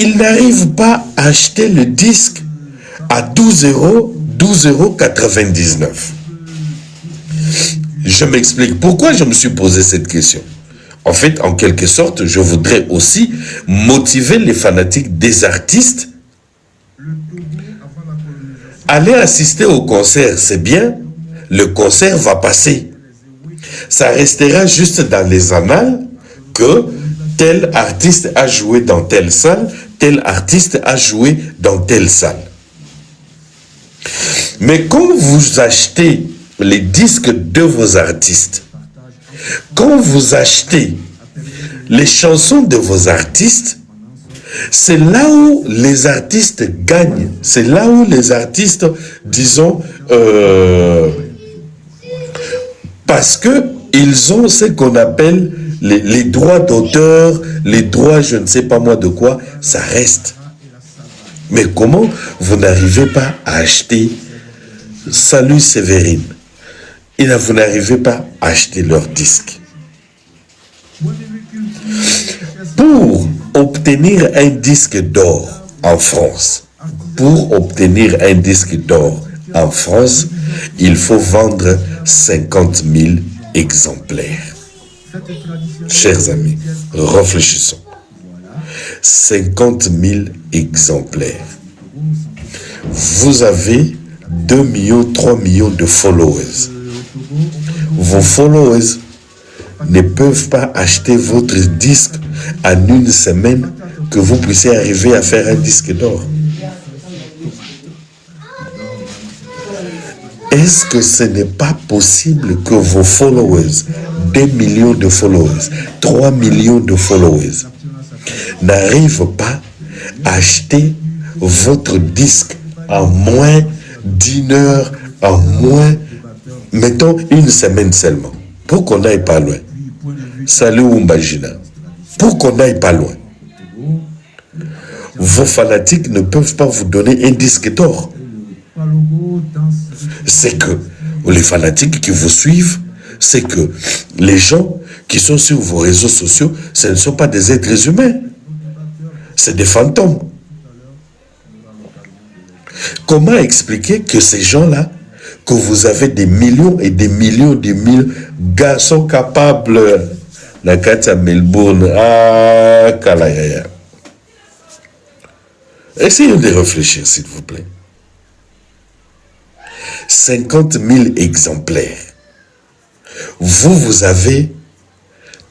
Il n'arrive pas à acheter le disque à 12 euros, 12,99 €. Je m'explique pourquoi je me suis posé cette question. En fait, en quelque sorte, je voudrais aussi motiver les fanatiques des artistes. Aller assister au concert, c'est bien. Le concert va passer. Ça restera juste dans les annales que tel artiste a joué dans telle salle, tel artiste a joué dans telle salle. Mais quand vous achetez les disques de vos artistes, quand vous achetez les chansons de vos artistes, c'est là où les artistes gagnent. C'est là où les artistes, disons, parce que ils ont ce qu'on appelle les droits d'auteur, les droits je ne sais pas moi de quoi, ça reste. Mais comment vous n'arrivez pas à acheter Salut Sévérine? Et là, vous n'arrivez pas à acheter leurs disques. Pour obtenir un disque d'or en France, il faut vendre 50 000 exemplaires. Chers amis, réfléchissons. 50 000 exemplaires. Vous avez 2 millions, 3 millions de followers. Vos followers ne peuvent pas acheter votre disque en une semaine que vous puissiez arriver à faire un disque d'or. Est-ce que ce n'est pas possible que vos followers, 2 millions de followers, 3 millions de followers, n'arrivent pas à acheter votre disque en moins d'1 heure, en moins, mettons une semaine seulement, pour qu'on n'aille pas loin? Salut Umbagina, pour qu'on n'aille pas loin. Vos fanatiques ne peuvent pas vous donner un disque d'or. C'est que les fanatiques qui vous suivent, c'est que les gens qui sont sur vos réseaux sociaux, ce ne sont pas des êtres humains. C'est des fantômes. Comment expliquer que ces gens-là, que vous avez des millions et des millions de mille garçons capables, la carte à Melbourne, ah, Kalayaya. Essayez de réfléchir, s'il vous plaît. 50 000 exemplaires. Vous avez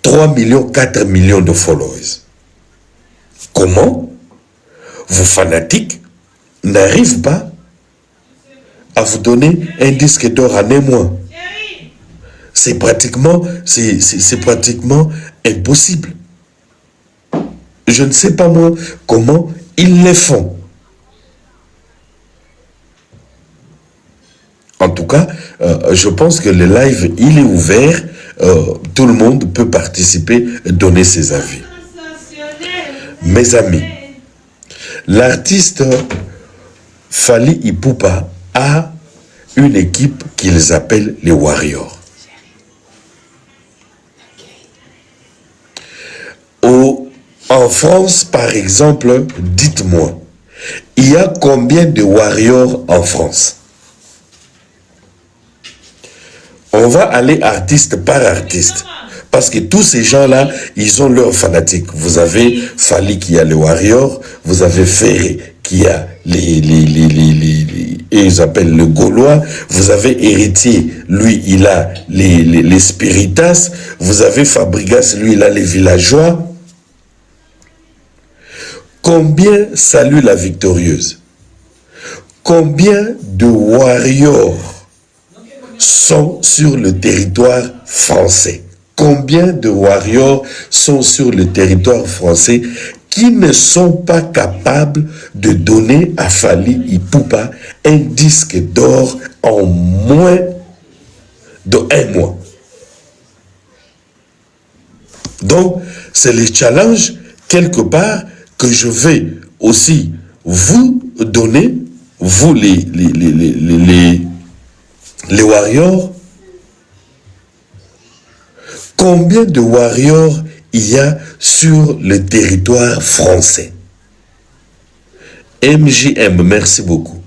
3 millions, 4 millions de followers. Comment vos fanatiques n'arrivent pas à vous donner un disque d'or en un mois? C'est pratiquement impossible. Je ne sais pas moi comment ils le font. En tout cas, je pense que le live, il est ouvert. Tout le monde peut participer et donner ses avis. Mes amis, l'artiste Fally Ipupa a une équipe qu'ils appellent les Warriors. En France, par exemple, dites-moi, il y a combien de Warriors en France? On va aller artiste par artiste. Parce que tous ces gens-là, ils ont leurs fanatiques. Vous avez Fally qui a les Warriors, vous avez Ferré qui a ils appellent le Gaulois, vous avez Héritier, lui il a les Spiritas, vous avez Fabregas, lui il a les Villageois. Combien Salut la Victorieuse? Combien de Warriors sont sur le territoire français? Combien de warriors sont sur le territoire français qui ne sont pas capables de donner à Fally Ipupa un disque d'or en moins de 1 mois? Donc, c'est le challenge, quelque part, que je vais aussi vous donner, vous les warriors. Combien de warriors il y a sur le territoire français? MJM, merci beaucoup.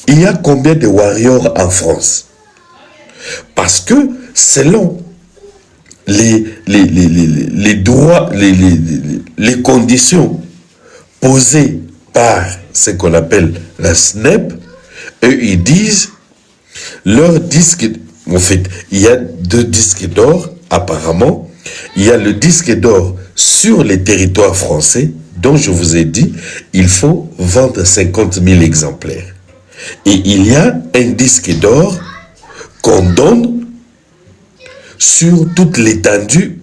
Il y a combien de warriors en France? Parce que selon les droits, les conditions posées par ce qu'on appelle la SNEP, eux ils disent leur disque, en fait, il y a 2 disques d'or apparemment. Il y a le disque d'or sur les territoires français, dont je vous ai dit, il faut vendre 50 000 exemplaires. Et il y a un disque d'or qu'on donne sur toute l'étendue,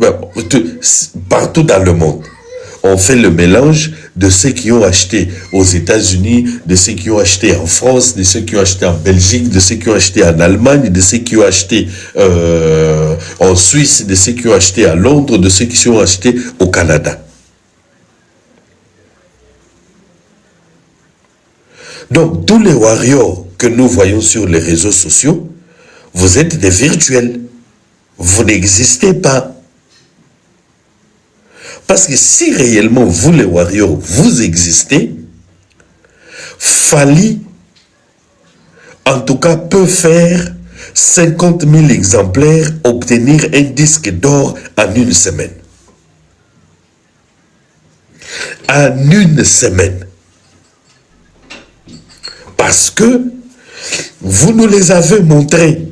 partout dans le monde. On fait le mélange de ceux qui ont acheté aux États-Unis, de ceux qui ont acheté en France, de ceux qui ont acheté en Belgique, de ceux qui ont acheté en Allemagne, de ceux qui ont acheté en Suisse, de ceux qui ont acheté à Londres, de ceux qui ont acheté au Canada. Donc, tous les warriors que nous voyons sur les réseaux sociaux, vous êtes des virtuels. Vous n'existez pas. Parce que si réellement vous les warriors, vous existez, Fally, en tout cas, peut faire 50 000 exemplaires, obtenir un disque d'or en 1 semaine. En 1 semaine. Parce que vous nous les avez montrés.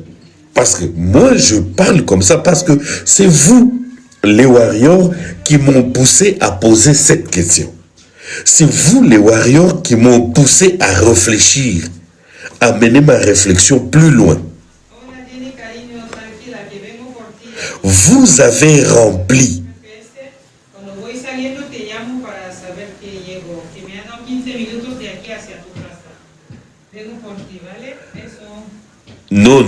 Parce que moi, je parle comme ça parce que c'est vous, les warriors, qui m'ont poussé à poser cette question. C'est vous, les warriors, qui m'ont poussé à réfléchir, à mener ma réflexion plus loin. Vous avez rempli. Non,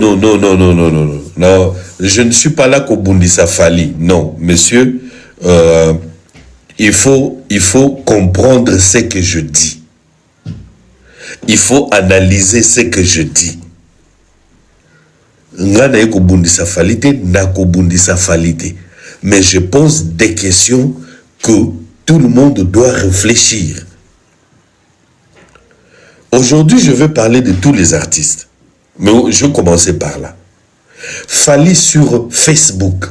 je ne suis pas là qu'au Bundisa Fally. Non, monsieur, il faut comprendre ce que je dis. Il faut analyser ce que je dis. Mais je pose des questions que tout le monde doit réfléchir. Aujourd'hui, je veux parler de tous les artistes. Mais je vais commencer par là. Fally sur Facebook,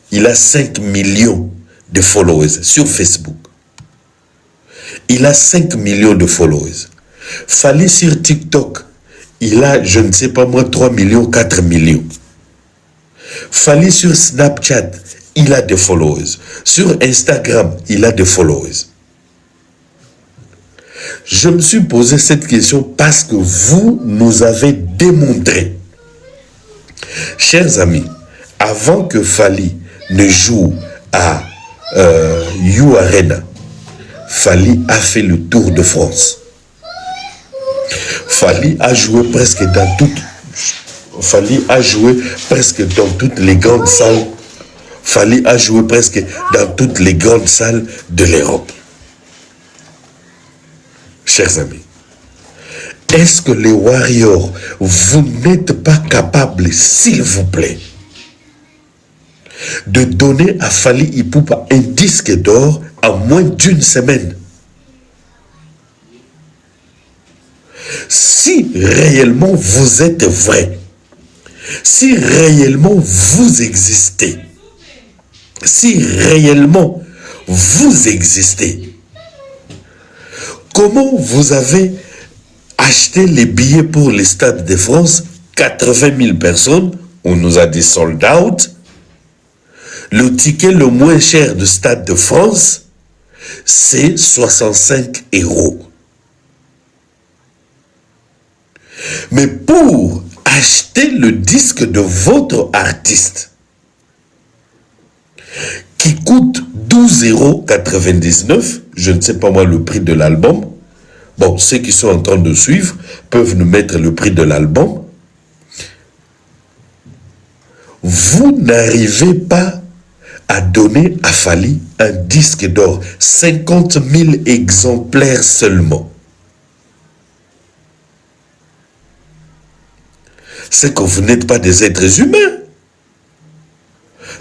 il a 5 millions de followers sur Facebook. Il a 5 millions de followers. Fally sur TikTok, il a, je ne sais pas moi, 3 millions, 4 millions. Fally sur Snapchat, il a des followers. Sur Instagram, il a des followers. Je me suis posé cette question parce que vous nous avez démontré, chers amis, avant que Fally ne joue à You Arena, Fally a fait le tour de France. Fally a joué presque dans toutes les grandes salles. Fally a joué presque dans toutes les grandes salles de l'Europe. Chers amis, est-ce que les warriors, vous n'êtes pas capables, s'il vous plaît, de donner à Fally Ipupa un disque d'or en moins d'1 semaine? Si réellement vous êtes vrai, si réellement vous existez, comment vous avez acheté les billets pour les Stades de France? 80 000 personnes, on nous a dit sold out. Le ticket le moins cher du Stade de France, c'est 65 €. Mais pour acheter le disque de votre artiste, qui coûte 12,99 €, je ne sais pas moi le prix de l'album. Bon, ceux qui sont en train de suivre peuvent nous mettre le prix de l'album. Vous n'arrivez pas à donner à Fally un disque d'or, 50 000 exemplaires seulement. C'est que vous n'êtes pas des êtres humains.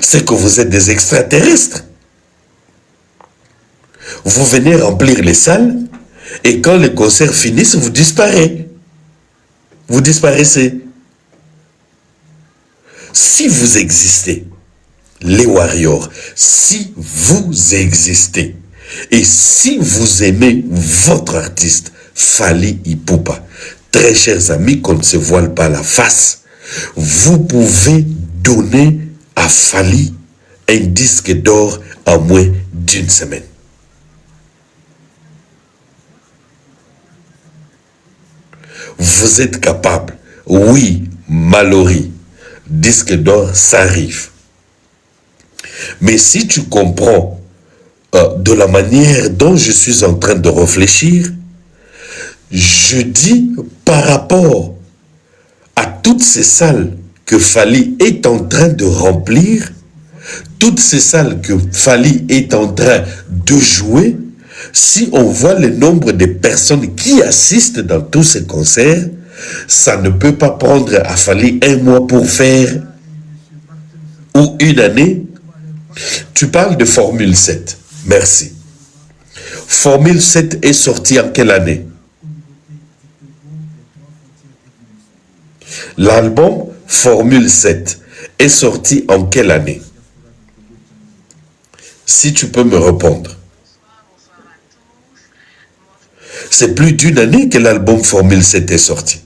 C'est que vous êtes des extraterrestres. Vous venez remplir les salles et quand les concerts finissent, vous disparaissez. Vous disparaissez. Si vous existez, les Warriors, si vous existez et si vous aimez votre artiste, Fally Ipupa, très chers amis, qu'on ne se voile pas la face, vous pouvez donner à Fally un disque d'or en moins d'une semaine. Vous êtes capable. Oui, Mallory, disque d'or, ça arrive. Mais si tu comprends de la manière dont je suis en train de réfléchir, je dis par rapport à toutes ces salles que Fally est en train de remplir, toutes ces salles que Fally est en train de jouer, si on voit le nombre de personnes qui assistent dans tous ces concerts, ça ne peut pas prendre à Fally un mois pour faire ou une année. Tu parles de Formule 7. Merci. Formule 7 est sorti en quelle année? L'album Formule 7 est sorti en quelle année? Si tu peux me répondre. C'est plus d'une année que l'album Formule 7 est sorti.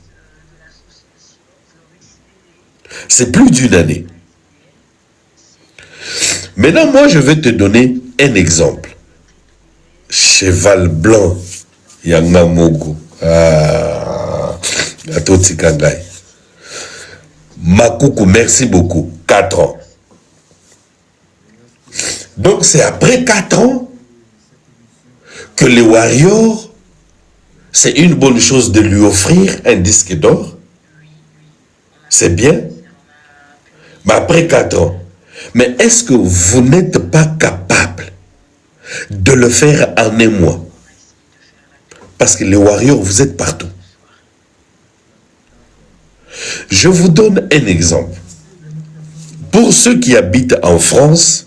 C'est plus d'une année. Maintenant, moi, je vais te donner un exemple. Cheval blanc, Yangamogo. Atoti Kangai. Makoukou, merci beaucoup. 4 ans. Donc, c'est après 4 ans que les Warriors, c'est une bonne chose de lui offrir un disque d'or. C'est bien. Mais après 4 ans. Mais est-ce que vous n'êtes pas capable de le faire en un mois? Parce que les Warriors, vous êtes partout. Je vous donne un exemple. Pour ceux qui habitent en France,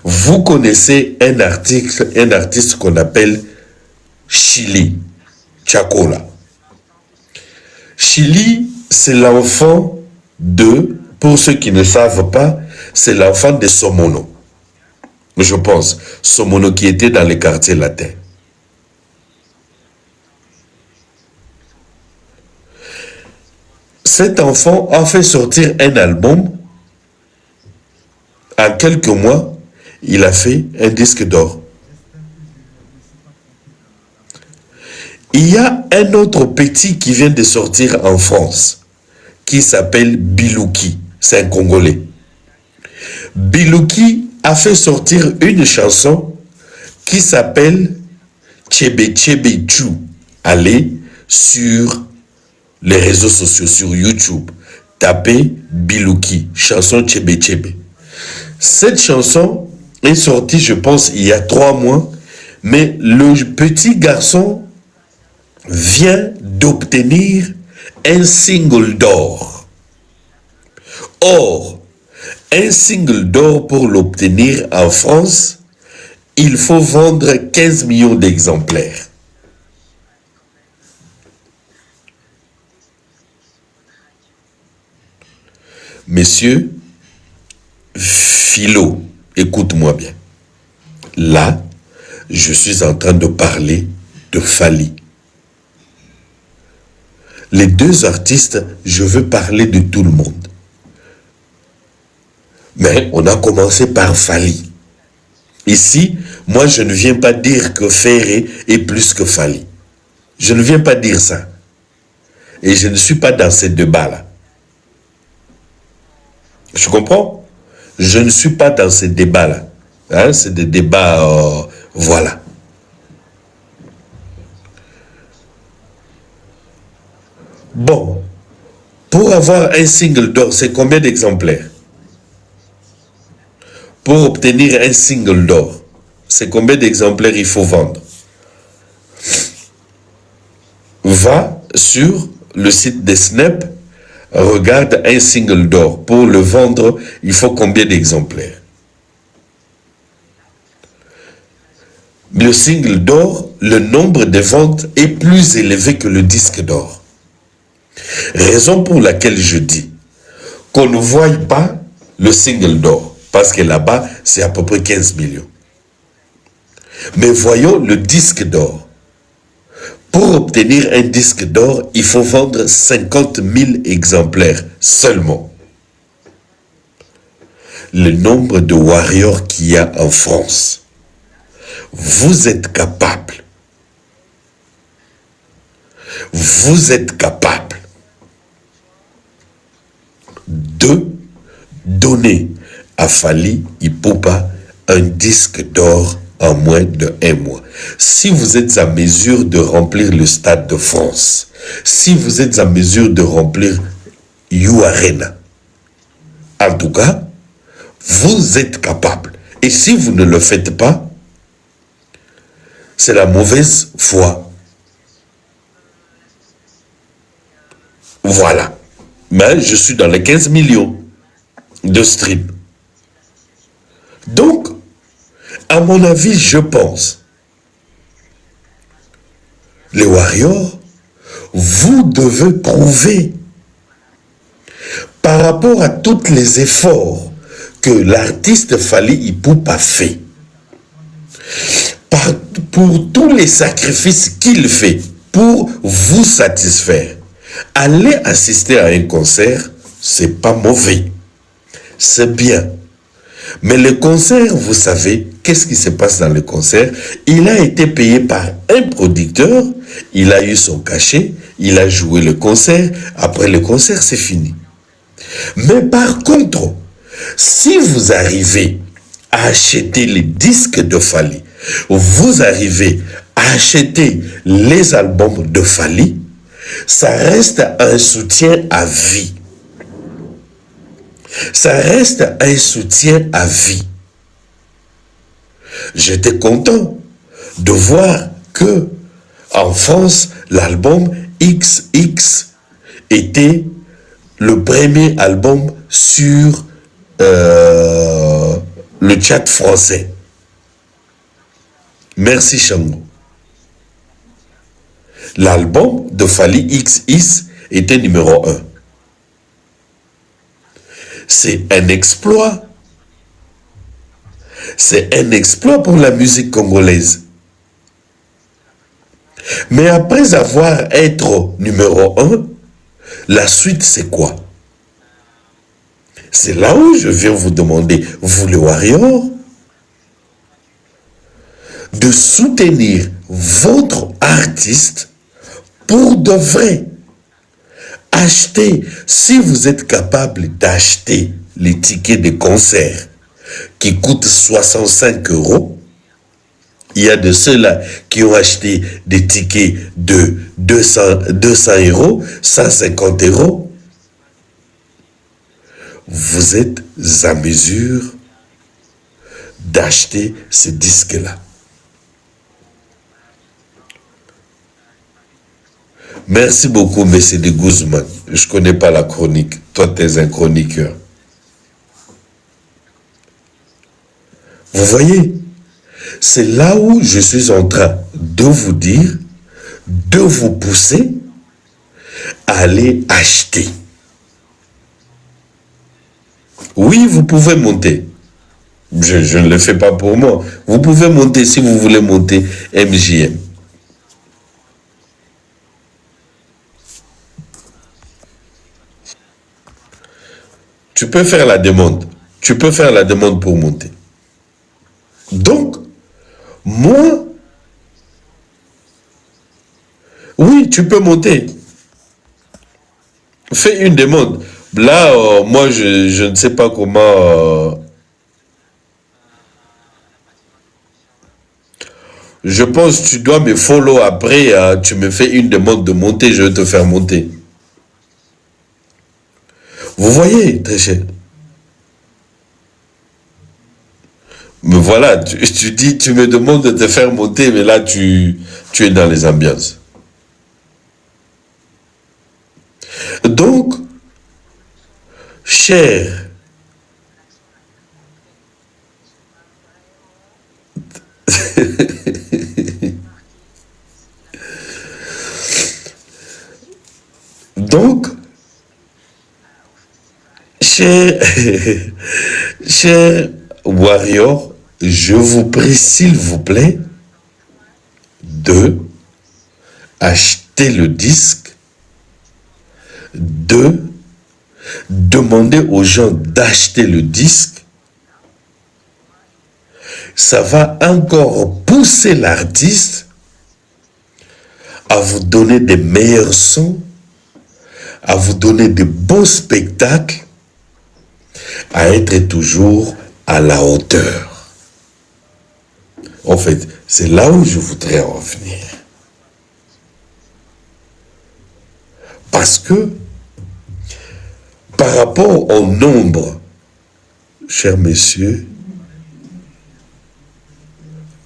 vous connaissez un artiste qu'on appelle Chili, Chakola. Chili, c'est l'enfant de, pour ceux qui ne savent pas, c'est l'enfant de Somono. Je pense, Somono qui était dans les quartiers latins. Cet enfant a fait sortir un album. En quelques mois, il a fait un disque d'or. Il y a un autre petit qui vient de sortir en France, qui s'appelle Bilouki. C'est un Congolais. Bilouki a fait sortir une chanson qui s'appelle Tchebe Tchebe Chou. Allez sur les réseaux sociaux, sur YouTube, tapez Bilouki, chanson Tchebe Tchebe. Cette chanson est sortie, je pense, il y a 3 mois, mais le petit garçon vient d'obtenir un single d'or. Or, un single d'or pour l'obtenir en France, il faut vendre 15 millions d'exemplaires. Messieurs, Philo, écoute-moi bien. Là, je suis en train de parler de Fally. Les deux artistes, je veux parler de tout le monde. Mais on a commencé par Fally. Ici, moi, je ne viens pas dire que Ferré est plus que Fally. Je ne viens pas dire ça. Et je ne suis pas dans ces débats-là. Je comprends? Je ne suis pas dans ces débats-là. Hein, c'est des débats, voilà. Bon, pour avoir un single d'or, c'est combien d'exemplaires? Pour obtenir un single d'or, c'est combien d'exemplaires il faut vendre? Va sur le site des Snap, regarde un single d'or. Pour le vendre, il faut combien d'exemplaires? Le single d'or, le nombre de ventes est plus élevé que le disque d'or. Raison pour laquelle je dis qu'on ne voie pas le single d'or, parce que là-bas, c'est à peu près 15 millions. Mais voyons le disque d'or. Pour obtenir un disque d'or, il faut vendre 50 000 exemplaires seulement. Le nombre de warriors qu'il y a en France. Vous êtes capable. Vous êtes capable de donner à Fally Ipupa un disque d'or en moins de 1 mois. Si vous êtes à mesure de remplir le Stade de France, si vous êtes à mesure de remplir U-Arena, en tout cas, vous êtes capable. Et si vous ne le faites pas, c'est la mauvaise foi. Voilà. Mais je suis dans les 15 millions de streams. Donc, à mon avis, je pense, les Warriors, vous devez prouver par rapport à tous les efforts que l'artiste Fally Ipupa fait, pour tous les sacrifices qu'il fait pour vous satisfaire. Aller assister à un concert, c'est pas mauvais, c'est bien. Mais le concert, vous savez, qu'est-ce qui se passe dans le concert? Il a été payé par un producteur, il a eu son cachet, il a joué le concert, après le concert, c'est fini. Mais par contre, si vous arrivez à acheter les disques de Fally, vous arrivez à acheter les albums de Fally, ça reste un soutien à vie. Ça reste un soutien à vie. J'étais content de voir que en France, l'album XX était le premier album sur le chat français. Merci Shango. L'album de Fally XX était numéro 1. C'est un exploit. C'est un exploit pour la musique congolaise. Mais après avoir été numéro 1, la suite c'est quoi? C'est là où je viens vous demander, vous les Warriors, de soutenir votre artiste pour de vrai. Achetez, si vous êtes capable d'acheter les tickets de concert qui coûtent 65 €, il y a de ceux-là qui ont acheté des tickets de 200 €, 150 €. Vous êtes à mesure d'acheter ces disques-là. Merci beaucoup, M. de Guzman. Je ne connais pas la chronique. Toi, tu es un chroniqueur. Vous voyez, c'est là où je suis en train de vous dire, de vous pousser à aller acheter. Oui, vous pouvez monter. Je ne le fais pas pour moi. Vous pouvez monter si vous voulez monter MJM. Tu peux faire la demande. Tu peux faire la demande pour monter. Donc, moi, oui, tu peux monter. Fais une demande. Là, moi, je ne sais pas comment... je pense que tu dois me follow après. Tu me fais une demande de monter, je vais te faire monter. Vous voyez, très cher. Mais voilà, tu dis, tu me demandes de te faire monter, mais là, tu es dans les ambiances. Donc, cher, donc, cher, cher warrior, je vous prie, s'il vous plaît, de acheter le disque, de demander aux gens d'acheter le disque. Ça va encore pousser l'artiste à vous donner des meilleurs sons, à vous donner de beaux spectacles, à être toujours à la hauteur. En fait, c'est là où je voudrais en venir. Parce que, par rapport au nombre, chers messieurs,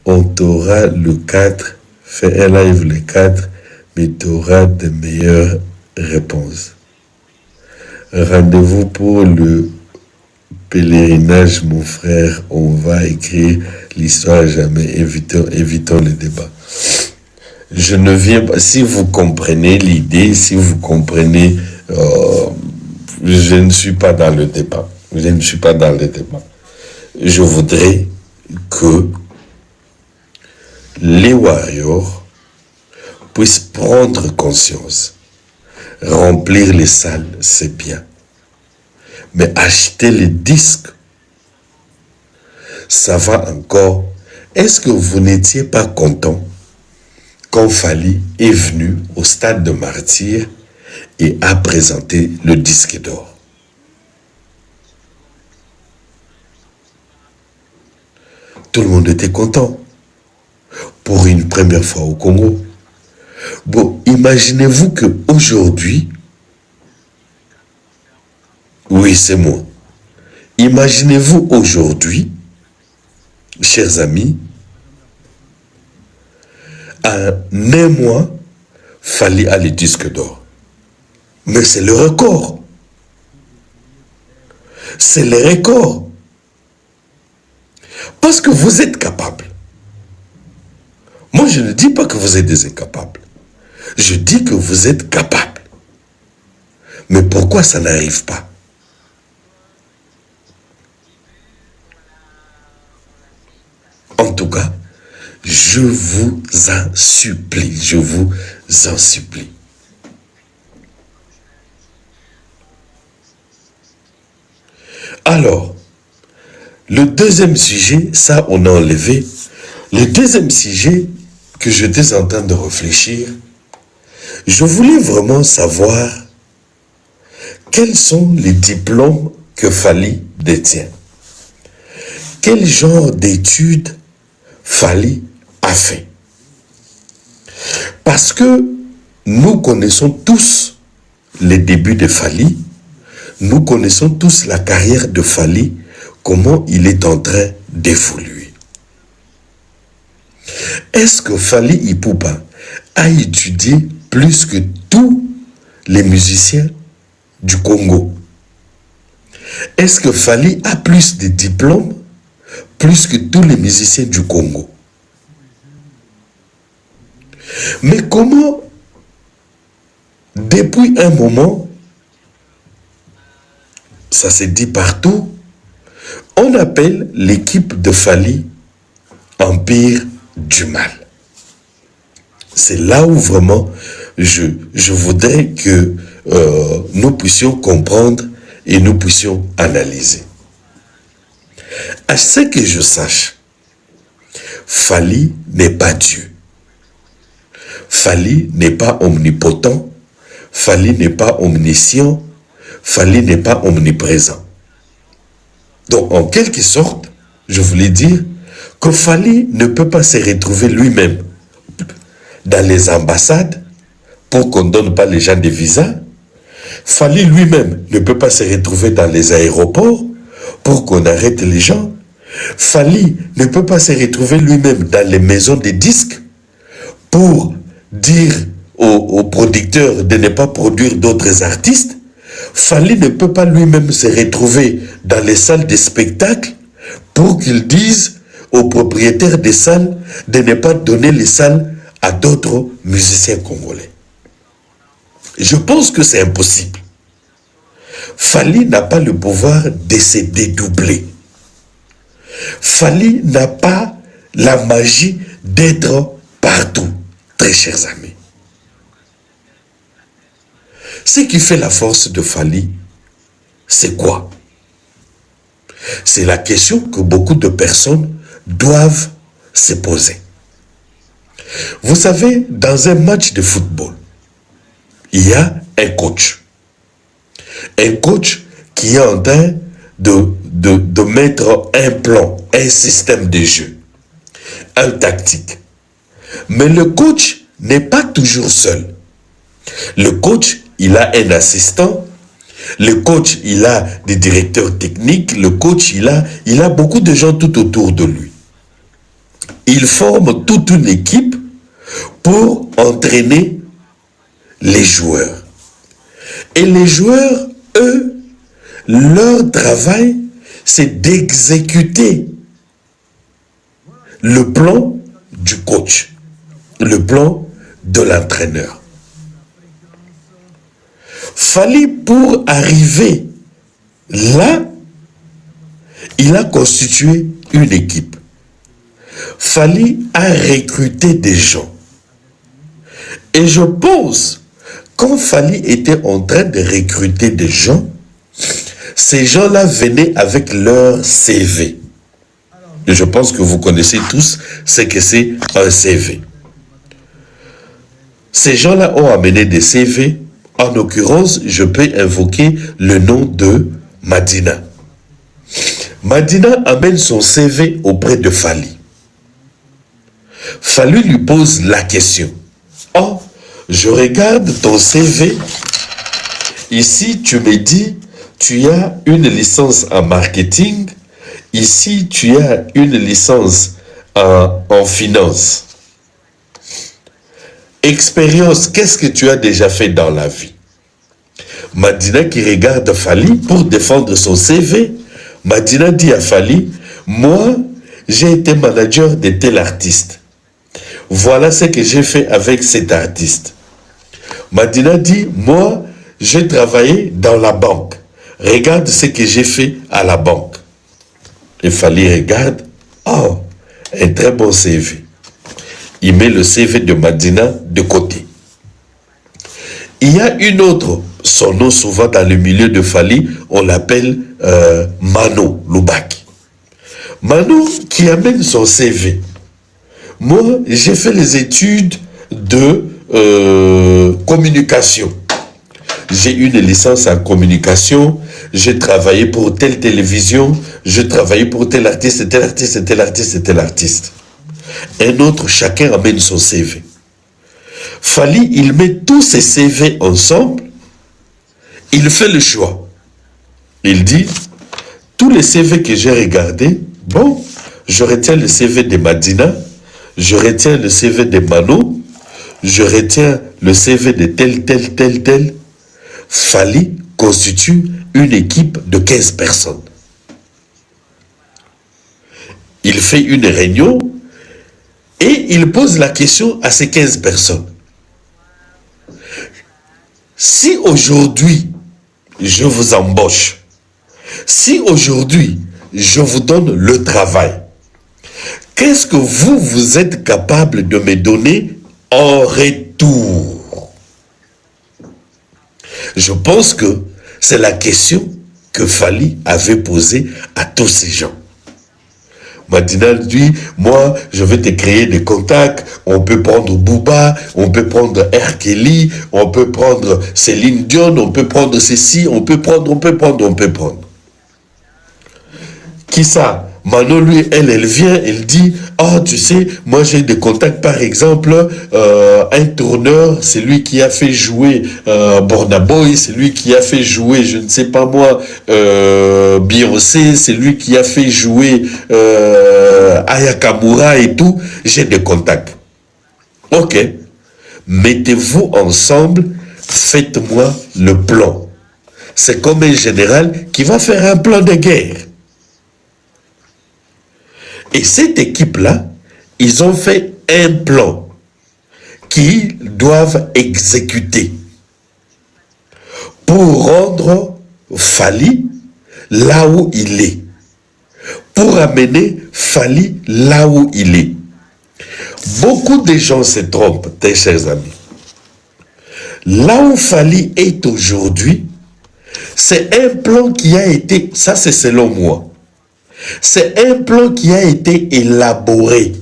on t'aura le 4, fais un live le 4, mais tu auras de meilleures réponses. Rendez-vous pour le pèlerinage, mon frère. On va écrire l'histoire à jamais. Évitons le débat. Je ne viens pas. Si vous comprenez l'idée, si vous comprenez, je ne suis pas dans le débat. Je ne suis pas dans le débat. Je voudrais que les warriors puissent prendre conscience. Remplir les salles, c'est bien. Mais acheter les disques, ça va encore. Est-ce que vous n'étiez pas content quand Fally est venu au stade de Martyrs et a présenté le disque d'or? Tout le monde était content. Pour une première fois au Congo. Bon, imaginez-vous qu'aujourd'hui, oui, c'est moi. Imaginez-vous aujourd'hui, chers amis, en un mois, Fally a le disque d'or. Mais c'est le record. C'est le record. Parce que vous êtes capable. Moi, je ne dis pas que vous êtes des incapables. Je dis que vous êtes capable. Mais pourquoi ça n'arrive pas? En tout cas, je vous en supplie. Je vous en supplie. Alors, le deuxième sujet, ça on a enlevé. Le deuxième sujet que j'étais en train de réfléchir, je voulais vraiment savoir quels sont les diplômes que Fally détient. Quel genre d'études Fally a fait. Parce que nous connaissons tous les débuts de Fally, nous connaissons tous la carrière de Fally, comment il est en train d'évoluer. Est-ce que Fally Ipupa a étudié plus que tous les musiciens du Congo? Est-ce que Fally a plus de diplômes, plus que tous les musiciens du Congo? Mais comment, depuis un moment, ça se dit partout, on appelle l'équipe de Fally Empire du Mal. C'est là où vraiment je voudrais que nous puissions comprendre et nous puissions analyser. À ce que je sache, Fally n'est pas Dieu. Fally n'est pas omnipotent. Fally n'est pas omniscient, Fally n'est pas omniprésent. Donc, en quelque sorte, je voulais dire que Fally ne peut pas se retrouver lui-même dans les ambassades pour qu'on ne donne pas les gens des visas. Fally lui-même ne peut pas se retrouver dans les aéroports pour qu'on arrête les gens. Fally ne peut pas se retrouver lui-même dans les maisons de disques pour dire aux producteurs de ne pas produire d'autres artistes. Fally ne peut pas lui-même se retrouver dans les salles de spectacle pour qu'ils disent aux propriétaires des salles de ne pas donner les salles à d'autres musiciens congolais. Je pense que c'est impossible. Fally n'a pas le pouvoir de se dédoubler. Fally n'a pas la magie d'être partout, très chers amis. Ce qui fait la force de Fally, c'est quoi? C'est la question que beaucoup de personnes doivent se poser. Vous savez, dans un match de football, il y a un coach. Un coach qui est en train de mettre un plan, un système de jeu, un tactique. Mais le coach n'est pas toujours seul. Le coach, il a un assistant. Le coach, il a des directeurs techniques. Le coach, il a beaucoup de gens tout autour de lui. Il forme toute une équipe pour entraîner les joueurs. Et les joueurs, eux, leur travail, c'est d'exécuter le plan du coach, le plan de l'entraîneur. Fally, pour arriver là, il a constitué une équipe. Fally a recruté des gens. Et je pense, quand Fally était en train de recruter des gens, ces gens-là venaient avec leur CV. Et je pense que vous connaissez tous ce que c'est un CV. Ces gens-là ont amené des CV. En l'occurrence, je peux invoquer le nom de Madina. Madina amène son CV auprès de Fally. Fally lui pose la question. Oh, je regarde ton CV. Ici, tu me dis, tu as une licence en marketing. Ici, tu as une licence en finance. Expérience, qu'est-ce que tu as déjà fait dans la vie? Madina qui regarde Fally pour défendre son CV. Madina dit à Fally, moi, j'ai été manager de tel artiste. Voilà ce que j'ai fait avec cet artiste. Madina dit, moi, j'ai travaillé dans la banque. Regarde ce que j'ai fait à la banque. Et Fally regarde, oh, un très bon CV. Il met le CV de Madina de côté. Il y a une autre, son nom souvent dans le milieu de Fally, on l'appelle Mano Lubaki. Mano qui amène son CV. Moi, j'ai fait les études de communication. J'ai une licence en communication, j'ai travaillé pour telle télévision, j'ai travaillé pour tel artiste, tel artiste, tel artiste, tel artiste. Un autre, chacun amène son CV. Fally, il met tous ses CV ensemble, il fait le choix. Il dit, tous les CV que j'ai regardés, bon, je retiens le CV de Madina, je retiens le CV de Mano, je retiens le CV de tel. Fally constitue une équipe de 15 personnes. Il fait une réunion et il pose la question à ces 15 personnes. Si aujourd'hui, je vous embauche, si aujourd'hui, je vous donne le travail, qu'est-ce que vous êtes capable de me donner en retour? Je pense que c'est la question que Fally avait posée à tous ces gens. Madinal dit, moi, je vais te créer des contacts. On peut prendre Booba, on peut prendre R. Kelly, on peut prendre Céline Dion, on peut prendre ceci, on peut prendre. Qui ça? Manon, lui, elle vient, elle dit, oh, tu sais, moi j'ai des contacts, par exemple, un tourneur, c'est lui qui a fait jouer Burna Boy, c'est lui qui a fait jouer, je ne sais pas moi, Beyoncé, c'est lui qui a fait jouer Aya Kamura et tout, j'ai des contacts. Ok, mettez-vous ensemble, faites-moi le plan. C'est comme un général qui va faire un plan de guerre. Et cette équipe-là, ils ont fait un plan qu'ils doivent exécuter pour rendre Fally là où il est, pour amener Fally là où il est. Beaucoup de gens se trompent, tes chers amis. Là où Fally est aujourd'hui, c'est un plan qui a été, ça c'est selon moi, c'est un plan qui a été élaboré.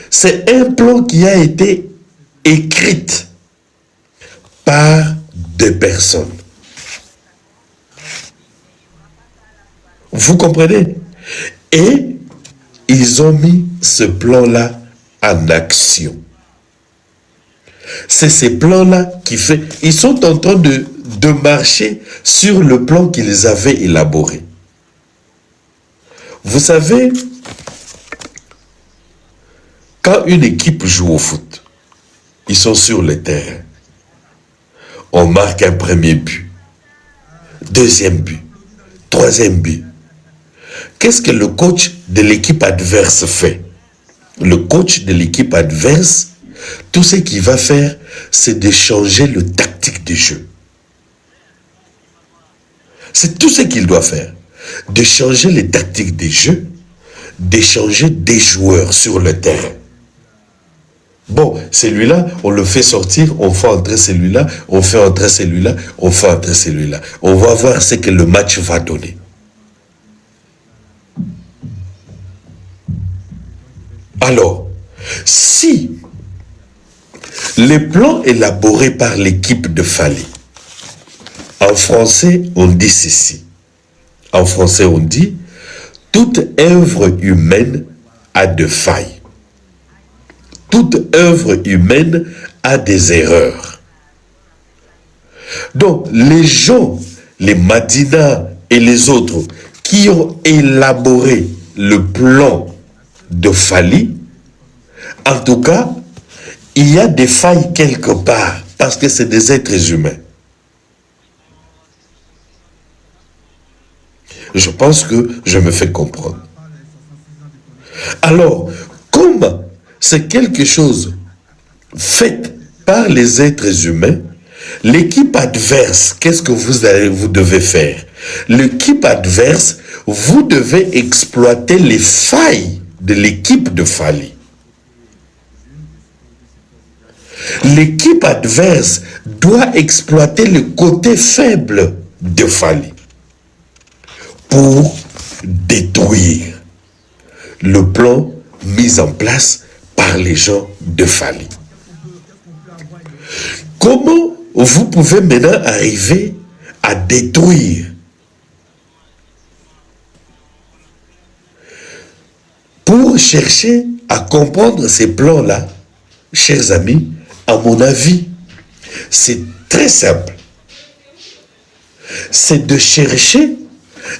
C'est un plan qui a été écrit par des personnes. Vous comprenez? Et ils ont mis ce plan-là en action. C'est ces plans-là qui fait... Ils sont en train de marcher sur le plan qu'ils avaient élaboré. Vous savez, quand une équipe joue au foot, ils sont sur le terrain. On marque un premier but, deuxième but, troisième but. Qu'est-ce que le coach de l'équipe adverse fait? Le coach de l'équipe adverse, tout ce qu'il va faire, c'est de changer le tactique du jeu. C'est tout ce qu'il doit faire. De changer les tactiques des jeux, d'échanger des joueurs sur le terrain. Bon, celui-là, on le fait sortir, on fait entrer celui-là, on fait entrer celui-là, on fait entrer celui-là. On va voir ce que le match va donner. Alors, si les plans élaborés par l'équipe de Fally, en français, on dit ceci. En français, on dit « Toute œuvre humaine a des failles. Toute œuvre humaine a des erreurs. » Donc, les gens, les Madina et les autres qui ont élaboré le plan de Fally, en tout cas, il y a des failles quelque part parce que c'est des êtres humains. Je pense que je me fais comprendre. Alors, comme c'est quelque chose fait par les êtres humains, l'équipe adverse, qu'est-ce que vous devez faire? L'équipe adverse, vous devez exploiter les failles de l'équipe de Fally. L'équipe adverse doit exploiter le côté faible de Fally pour détruire le plan mis en place par les gens de Fally. Comment vous pouvez maintenant arriver à détruire? Pour chercher à comprendre ces plans-là, chers amis, à mon avis, c'est très simple. C'est de chercher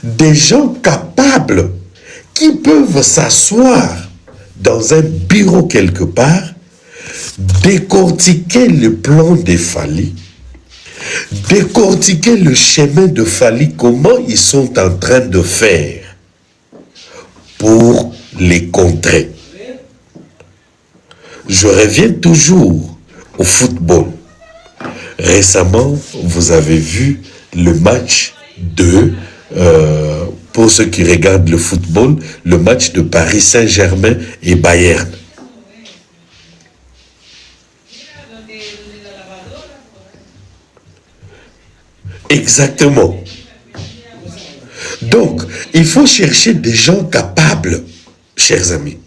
des gens capables qui peuvent s'asseoir dans un bureau quelque part, décortiquer le plan de Fally, décortiquer le chemin de Fally, comment ils sont en train de faire pour les contrer. Je reviens toujours au football. Récemment, vous avez vu le match de, pour ceux qui regardent le football, le match de Paris Saint-Germain et Bayern. Exactement. Donc, il faut chercher des gens capables capables, chers amis.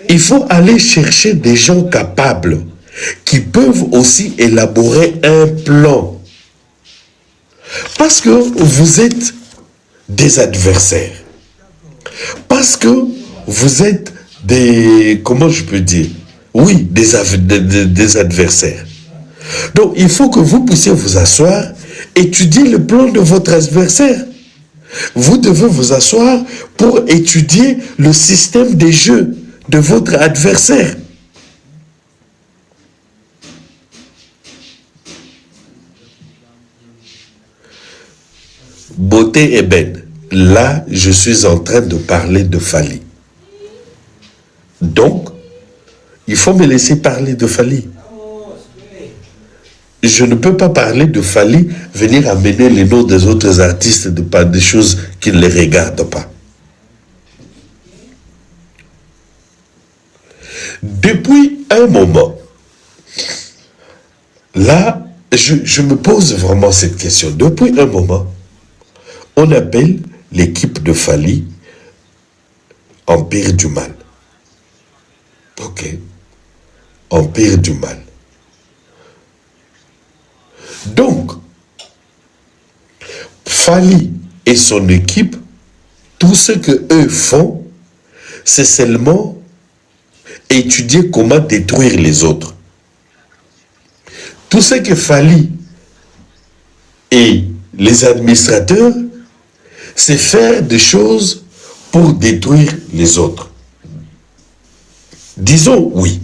Il faut aller chercher des gens capables qui peuvent aussi élaborer un plan. Parce que vous êtes des adversaires. Parce que vous êtes des... Comment je peux dire? Oui, des adversaires. Donc, il faut que vous puissiez vous asseoir, étudier le plan de votre adversaire. Vous devez vous asseoir pour étudier le système des jeux de votre adversaire. Beauté ébène. Là, je suis en train de parler de Fally. Donc, il faut me laisser parler de Fally. Je ne peux pas parler de Fally, venir amener les noms des autres artistes, des choses qui ne les regardent pas. Depuis un moment, là, je me pose vraiment cette question. Depuis un moment, on appelle l'équipe de Fally Empire du Mal. Ok. Empire du Mal. Donc, Fally et son équipe, tout ce que eux font, c'est seulement étudier comment détruire les autres. Tout ce que Fally et les administrateurs, c'est faire des choses pour détruire les autres. Disons oui.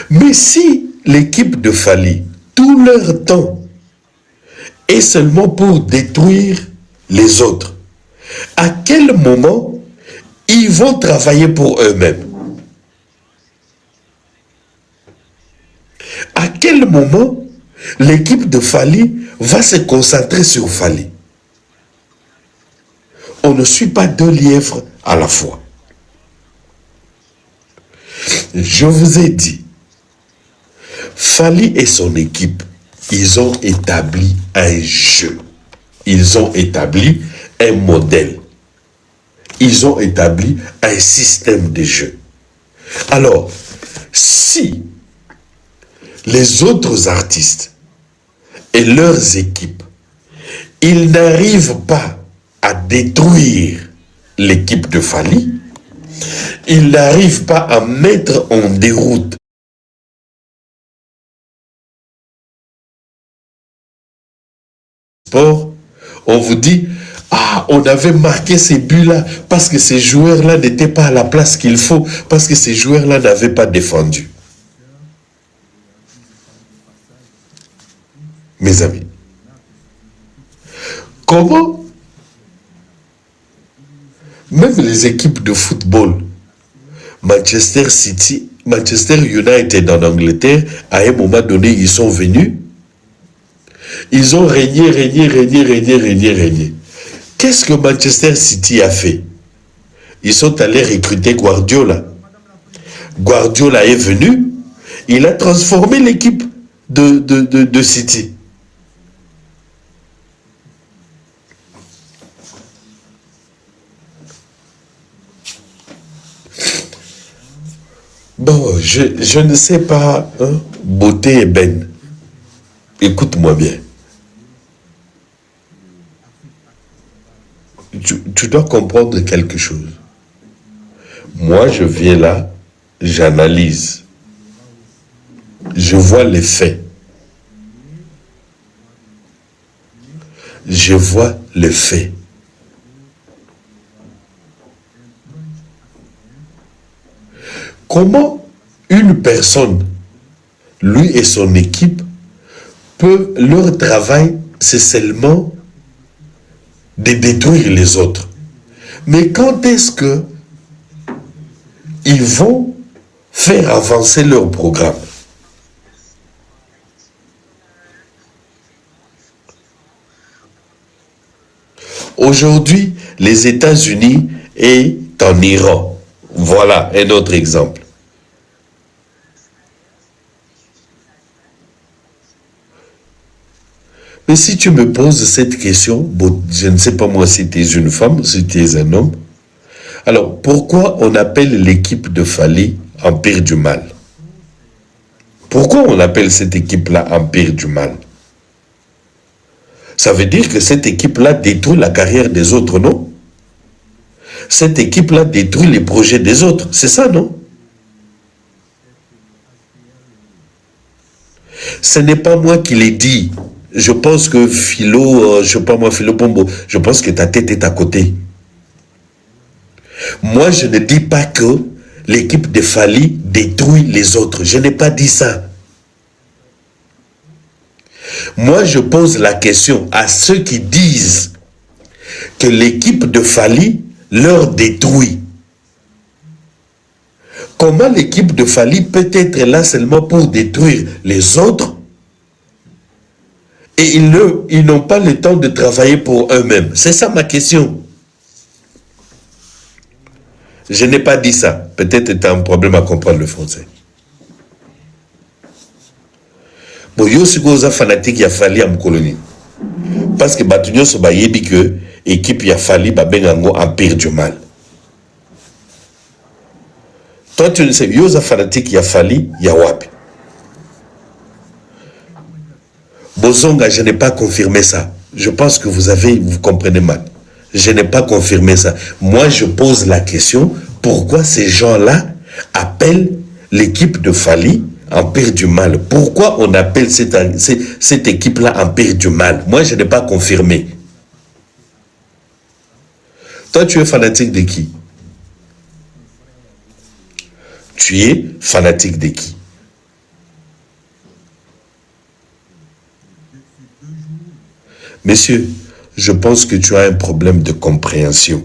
Mais si l'équipe de Fally, tout leur temps est seulement pour détruire les autres, à quel moment ils vont travailler pour eux-mêmes? À quel moment l'équipe de Fally va se concentrer sur Fally? On ne suit pas deux lièvres à la fois. Je vous ai dit, Fally et son équipe, ils ont établi un jeu. Ils ont établi un modèle. Ils ont établi un système de jeu. Alors, si les autres artistes et leurs équipes, ils n'arrivent pas à détruire l'équipe de Fally, ils n'arrivent pas à mettre en déroute sport, on vous dit, ah, on avait marqué ces buts-là parce que ces joueurs-là n'étaient pas à la place qu'il faut, parce que ces joueurs-là n'avaient pas défendu. Mes amis, comment même les équipes de football, Manchester City, Manchester United en Angleterre, à un moment donné, ils sont venus, ils ont régné. Qu'est-ce que Manchester City a fait? Ils sont allés recruter Guardiola. Guardiola est venu, il a transformé l'équipe de City. Bon, je ne sais pas, hein, Beauté ébène. Écoute-moi bien. Tu dois comprendre quelque chose. Moi, je viens là, j'analyse. Je vois les faits. Je vois les faits. Comment une personne, lui et son équipe, leur travail, c'est seulement de détruire les autres. Mais quand est-ce que ils vont faire avancer leur programme? Aujourd'hui, les États-Unis est en Iran. Voilà un autre exemple. Mais si tu me poses cette question, je ne sais pas moi si tu es une femme, si tu es un homme, Alors, pourquoi on appelle l'équipe de Fally Empire du Mal? Pourquoi on appelle cette équipe-là Empire du Mal? Ça veut dire que cette équipe-là détruit la carrière des autres, non? Cette équipe-là détruit les projets des autres, c'est ça, non? Ce n'est pas moi qui l'ai dit. Je pense que Philo, je sais pas moi, Philo Pombo, je pense que ta tête est à côté. Moi, je ne dis pas que l'équipe de Fally détruit les autres. Je n'ai pas dit ça. Moi, je pose la question à ceux qui disent que l'équipe de Fally leur détruit. Comment l'équipe de Fally peut être là seulement pour détruire les autres et ils n'ont pas le temps de travailler pour eux-mêmes? C'est ça ma question. Je n'ai pas dit ça. Peut-être que tu as un problème à comprendre le français. Bon, yo si vous êtes fanatique, il y a Fally à colonie. Parce que Batunyo se bayebi que l'équipe y a Fally babengango Empire du Mal. Toi, tu ne sais, yo êtes fanatique, il y a Fally, il y a Wapi. Bozonga, je n'ai pas confirmé ça. Je pense que vous comprenez mal. Je n'ai pas confirmé ça. Moi, je pose la question, pourquoi ces gens-là appellent l'équipe de Fally Empire du Mal? Pourquoi on appelle cette équipe-là Empire du Mal? Moi, je n'ai pas confirmé. Toi, tu es fanatique de qui? Tu es fanatique de qui? Messieurs, je pense que tu as un problème de compréhension.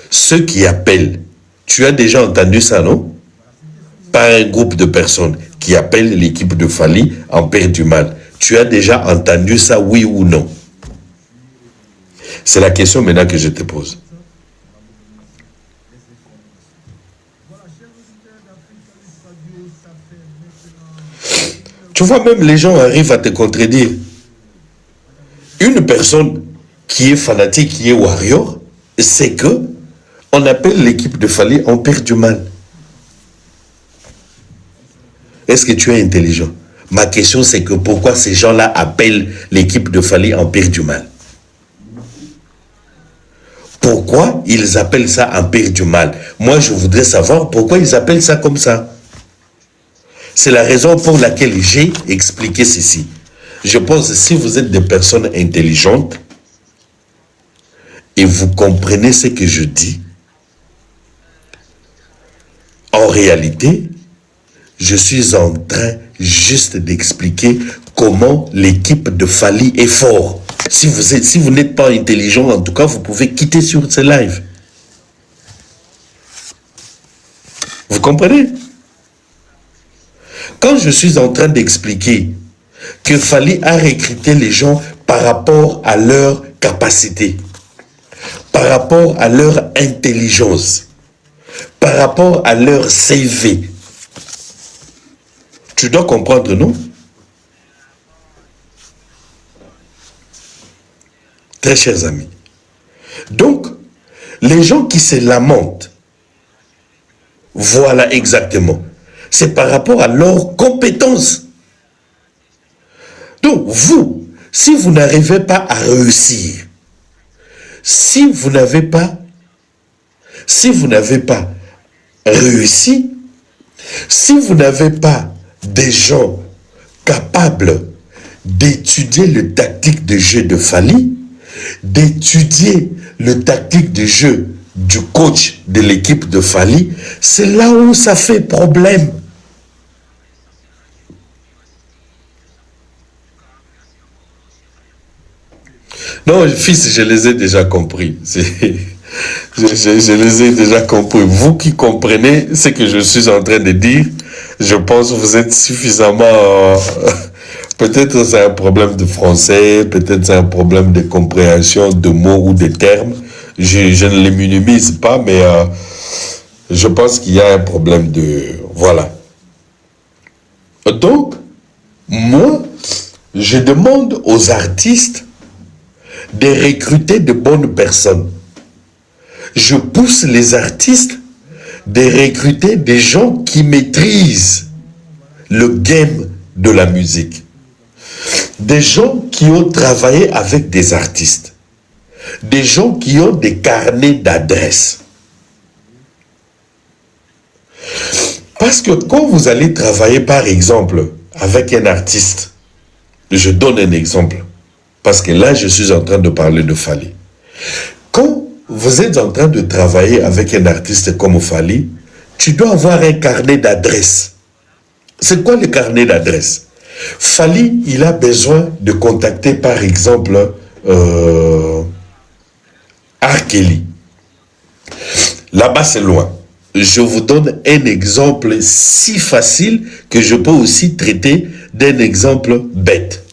Ceux qui appellent, tu as déjà entendu ça, non? Par un groupe de personnes qui appellent l'équipe de Fally Empire du Mal. Tu as déjà entendu ça, oui ou non? C'est la question maintenant que je te pose. Tu vois, même les gens arrivent à te contredire. Une personne qui est fanatique, qui est warrior, c'est que on appelle l'équipe de Fally Empire du Mal. Est-ce que tu es intelligent? Ma question, c'est que pourquoi ces gens-là appellent l'équipe de Fally Empire du Mal? Pourquoi ils appellent ça Empire du Mal? Moi, je voudrais savoir pourquoi ils appellent ça comme ça. C'est la raison pour laquelle j'ai expliqué ceci. Je pense que si vous êtes des personnes intelligentes et vous comprenez ce que je dis, en réalité, je suis en train juste d'expliquer comment l'équipe de Fally est fort. Si vous n'êtes pas intelligent, en tout cas, vous pouvez quitter sur ce live. Vous comprenez? Quand je suis en train d'expliquer que Fally a recruté les gens par rapport à leur capacité, par rapport à leur intelligence, par rapport à leur CV, tu dois comprendre, non? Très chers amis. Donc, les gens qui se lamentent, voilà exactement. C'est par rapport à leurs compétences. Donc, vous, si vous n'arrivez pas à réussir, si vous n'avez pas réussi, si vous n'avez pas des gens capables d'étudier le tactique de jeu de Fally, d'étudier le tactique de jeu du coach de l'équipe de Fally, c'est là où ça fait problème. Non, fils, je les ai déjà compris. Je les ai déjà compris. Vous qui comprenez ce que je suis en train de dire, je pense que vous êtes suffisamment... peut-être c'est un problème de français, peut-être c'est un problème de compréhension de mots ou de termes. Je ne les minimise pas, mais je pense qu'il y a un problème de... Voilà. Donc, moi, je demande aux artistes de recruter de bonnes personnes. je pousse les artistes de recruter des gens qui maîtrisent le game de la musique. Des gens qui ont travaillé avec des artistes. Des gens qui ont des carnets d'adresses. Parce que quand vous allez travailler, par exemple, avec un artiste, je donne un exemple, parce que là, je suis en train de parler de Fally. Quand vous êtes en train de travailler avec un artiste comme Fally, tu dois avoir un carnet d'adresses. C'est quoi le carnet d'adresses? Fally, il a besoin de contacter, par exemple, R. Kelly. Là-bas, c'est loin. Je vous donne un exemple si facile que je peux aussi traiter d'un exemple bête.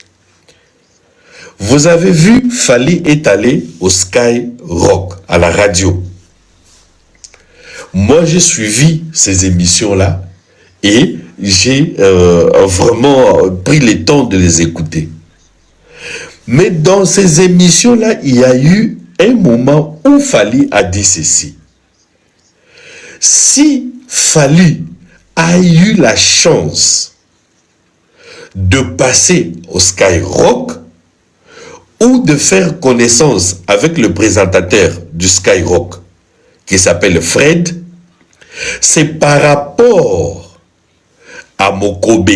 Vous avez vu, Fally est allé au Sky Rock, à la radio. Moi, j'ai suivi ces émissions-là et j'ai vraiment pris le temps de les écouter. Mais dans ces émissions-là, il y a eu un moment où Fally a dit ceci. Si Fally a eu la chance de passer au Sky Rock ou de faire connaissance avec le présentateur du Sky Rock qui s'appelle Fred, c'est par rapport à Mokobe.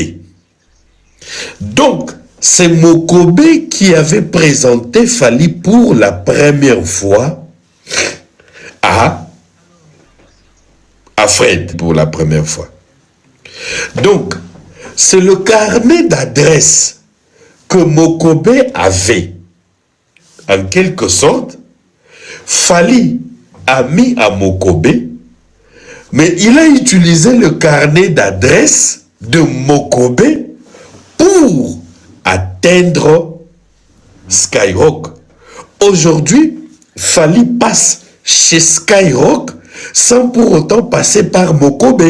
Donc, c'est Mokobe qui avait présenté Fally pour la première fois à Fred pour la première fois. Donc, c'est le carnet d'adresses que Mokobe avait. En quelque sorte, Fally a mis à Mokobe, mais il a utilisé le carnet d'adresses de Mokobe pour atteindre Skyrock. Aujourd'hui, Fally passe chez Skyrock sans pour autant passer par Mokobe.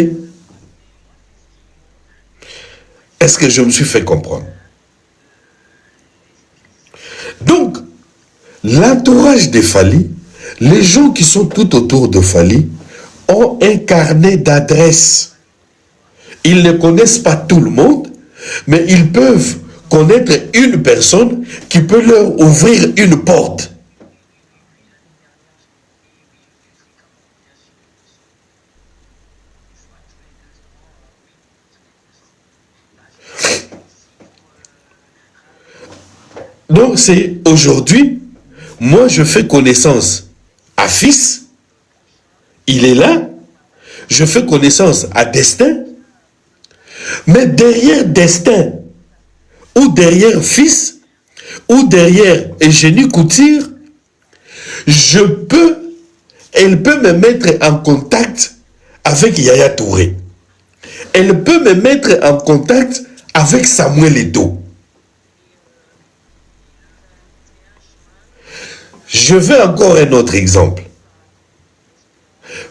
Est-ce que je me suis fait comprendre? Donc, l'entourage de Fally, les gens qui sont tout autour de Fally, ont un carnet d'adresses. Ils ne connaissent pas tout le monde, mais ils peuvent connaître une personne qui peut leur ouvrir une porte. Donc c'est aujourd'hui, moi je fais connaissance à Fils, il est là, je fais connaissance à Destin, mais derrière Destin, ou derrière Fils, ou derrière Eugénie Couture, elle peut me mettre en contact avec Yaya Touré. Elle peut me mettre en contact avec Samuel Eto'o. Je veux encore un autre exemple.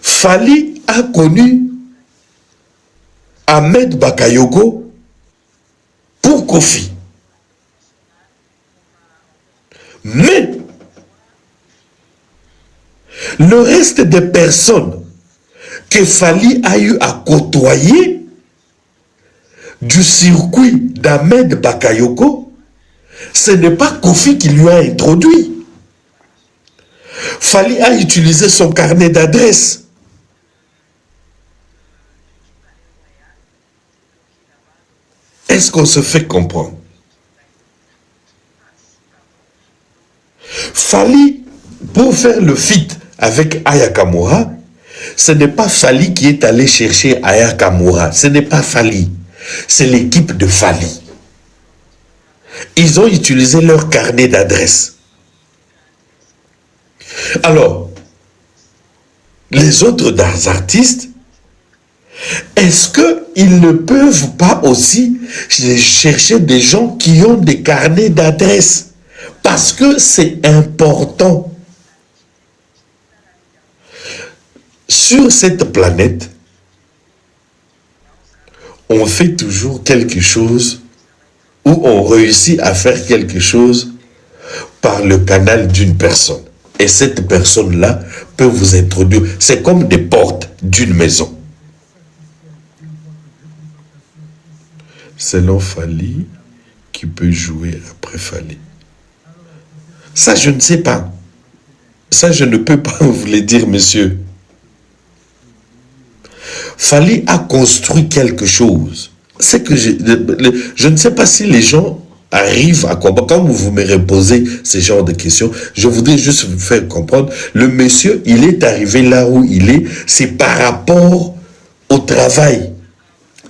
Fally a connu Ahmed Bakayoko pour Kofi. Mais le reste des personnes que Fally a eu à côtoyer du circuit d'Ahmed Bakayoko, ce n'est pas Kofi qui lui a introduit. Fally a utilisé son carnet d'adresses. Est-ce qu'on se fait comprendre? Fally, pour faire le feat avec Aya Kamura, ce n'est pas Fally qui est allé chercher Aya Kamura. Ce n'est pas Fally. C'est l'équipe de Fally. Ils ont utilisé leur carnet d'adresses. Alors, les autres artistes, est-ce qu'ils ne peuvent pas aussi chercher des gens qui ont des carnets d'adresses? Parce que c'est important. Sur cette planète, on fait toujours quelque chose ou on réussit à faire quelque chose par le canal d'une personne. Et cette personne-là peut vous introduire. C'est comme des portes d'une maison. C'est l'Omphalie qui peut jouer après Fally. Ça, je ne sais pas. Ça, je ne peux pas vous le dire, monsieur. Fally a construit quelque chose. C'est que je ne sais pas si les gens arrivent à comprendre. Quand vous me reposez ce genre de questions, je voudrais juste vous faire comprendre. Le monsieur, il est arrivé là où il est, c'est par rapport au travail.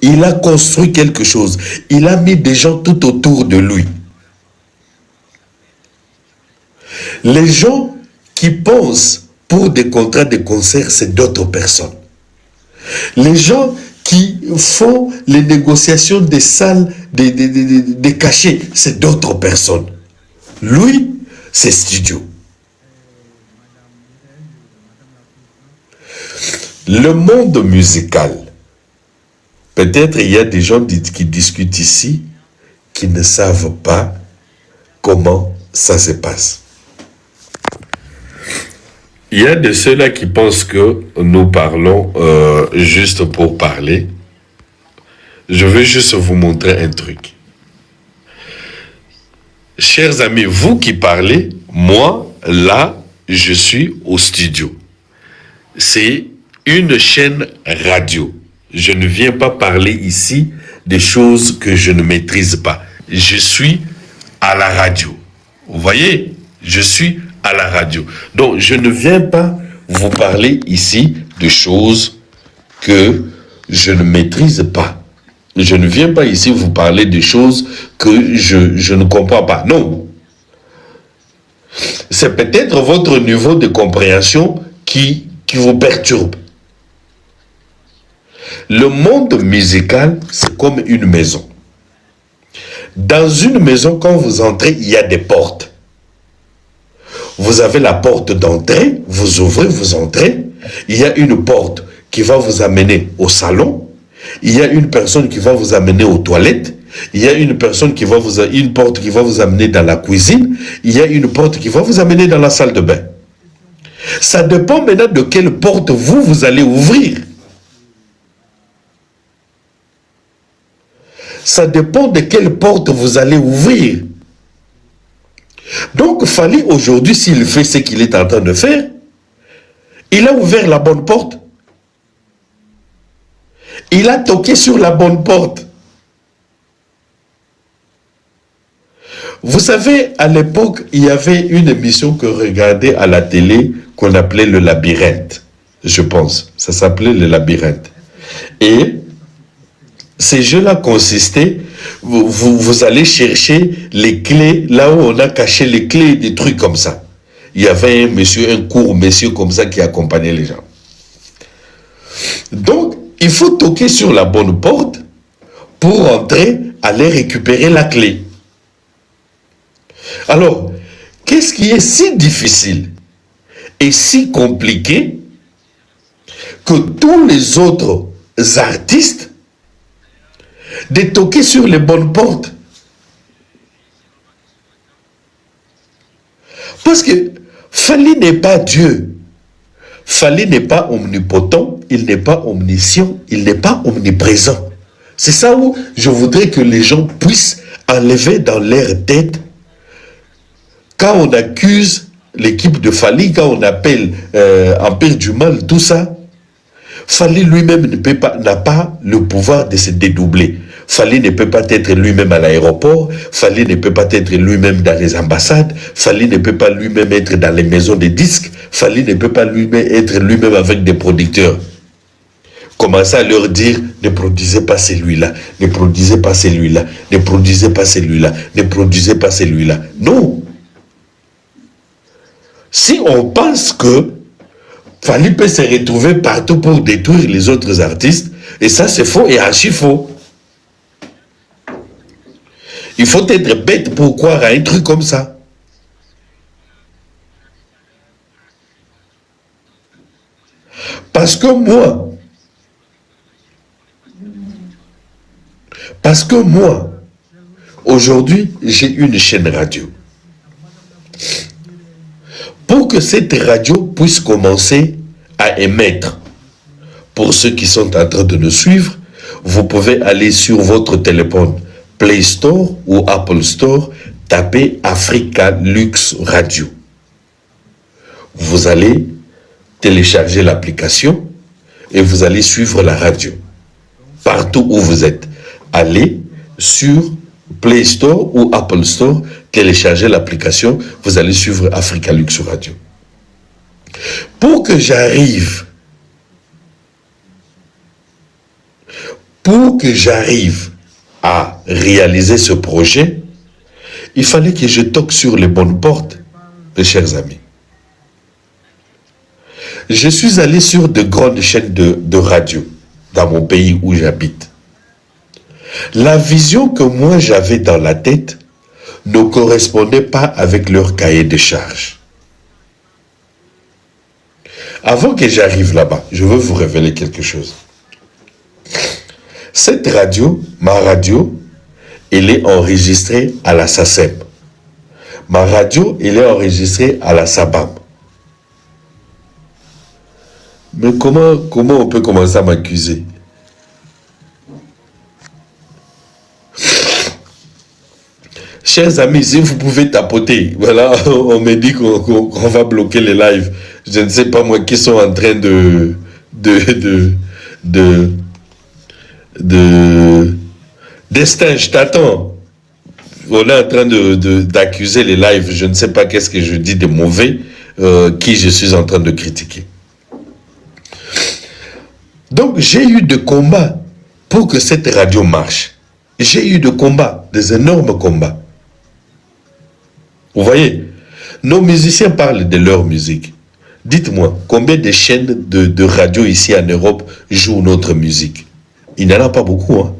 Il a construit quelque chose. Il a mis des gens tout autour de lui. Les gens qui pensent pour des contrats de concert, c'est d'autres personnes. Les gens qui font les négociations des salles, des cachets, c'est d'autres personnes. Lui, c'est studio. Le monde musical, peut-être il y a des gens qui discutent ici qui ne savent pas comment ça se passe. Il y a de ceux-là qui pensent que nous parlons juste pour parler. Je veux juste vous montrer un truc. Chers amis, vous qui parlez, moi, là, je suis au studio. C'est une chaîne radio. Je ne viens pas parler ici des choses que je ne maîtrise pas. Je suis à la radio. Vous voyez? Je suis à la radio. Donc, je ne viens pas vous parler ici de choses que je ne maîtrise pas. Je ne viens pas ici vous parler de choses que je ne comprends pas. Non. C'est peut-être votre niveau de compréhension qui vous perturbe. Le monde musical, c'est comme une maison. Dans une maison, quand vous entrez, il y a des portes. Vous avez la porte d'entrée, vous ouvrez, vous entrez. Il y a une porte qui va vous amener au salon. Il y a une personne qui va vous amener aux toilettes. Il y a une personne qui va une porte qui va vous amener dans la cuisine. Il y a une porte qui va vous amener dans la salle de bain. Ça dépend maintenant de quelle porte vous allez ouvrir. Ça dépend de quelle porte vous allez ouvrir. Donc, Fally, aujourd'hui, s'il fait ce qu'il est en train de faire, il a ouvert la bonne porte. Il a toqué sur la bonne porte. Vous savez, à l'époque, il y avait une émission que regardait à la télé qu'on appelait le labyrinthe, je pense. Ça s'appelait le labyrinthe. Et ces jeux-là consistaient, vous allez chercher les clés, là où on a caché les clés, des trucs comme ça. Il y avait un court monsieur comme ça qui accompagnait les gens. Donc, il faut toquer sur la bonne porte pour entrer, aller récupérer la clé. Alors, qu'est-ce qui est si difficile et si compliqué que tous les autres artistes de toquer sur les bonnes portes? Parce que Fally n'est pas Dieu. Fally n'est pas omnipotent, il n'est pas omniscient, il n'est pas omniprésent. C'est ça où je voudrais que les gens puissent enlever dans leur tête. Quand on accuse l'équipe de Fally, quand on appelle Empire du Mal, tout ça, Fally lui-même n'a pas le pouvoir de se dédoubler. Fally ne peut pas être lui-même à l'aéroport, Fally ne peut pas être lui-même dans les ambassades, Fally ne peut pas lui-même être dans les maisons de disques, Fally ne peut pas lui-même être lui-même avec des producteurs. Commencez à leur dire, ne produisez pas celui-là, ne produisez pas celui-là, ne produisez pas celui-là, ne produisez pas celui-là. Non. Si on pense que Fally peut se retrouver partout pour détruire les autres artistes, et ça c'est faux et archi faux. Il faut être bête pour croire à un truc comme ça. Parce que moi, aujourd'hui, j'ai une chaîne radio. Pour que cette radio puisse commencer à émettre, pour ceux qui sont en train de nous suivre, vous pouvez aller sur votre téléphone Play Store ou Apple Store, taper Africa Lux Radio. Vous allez télécharger l'application et vous allez suivre la radio. Partout où vous êtes, allez sur Play Store ou Apple Store, téléchargez l'application, vous allez suivre Africa Lux Radio. Pour que j'arrive à réaliser ce projet, il fallait que je toque sur les bonnes portes, mes chers amis. Je suis allé sur de grandes chaînes de radio dans mon pays où j'habite. La vision que moi j'avais dans la tête ne correspondait pas avec leur cahier de charges. Avant que j'arrive là-bas, je veux vous révéler quelque chose. Cette radio, ma radio, elle est enregistrée à la SACEM. Ma radio, elle est enregistrée à la SABAM. Mais comment on peut commencer à m'accuser? Chers amis, si vous pouvez tapoter, voilà, on me dit qu'on va bloquer les lives. Je ne sais pas moi qui sont en train Destin, je t'attends. On est en train d'accuser les lives. Je ne sais pas qu'est-ce que je dis de mauvais, qui je suis en train de critiquer. Donc, j'ai eu des combats pour que cette radio marche. J'ai eu des combats, des énormes combats. Vous voyez, nos musiciens parlent de leur musique. Dites-moi, combien de chaînes de radio ici en Europe jouent notre musique? Il n'y en a pas beaucoup, hein.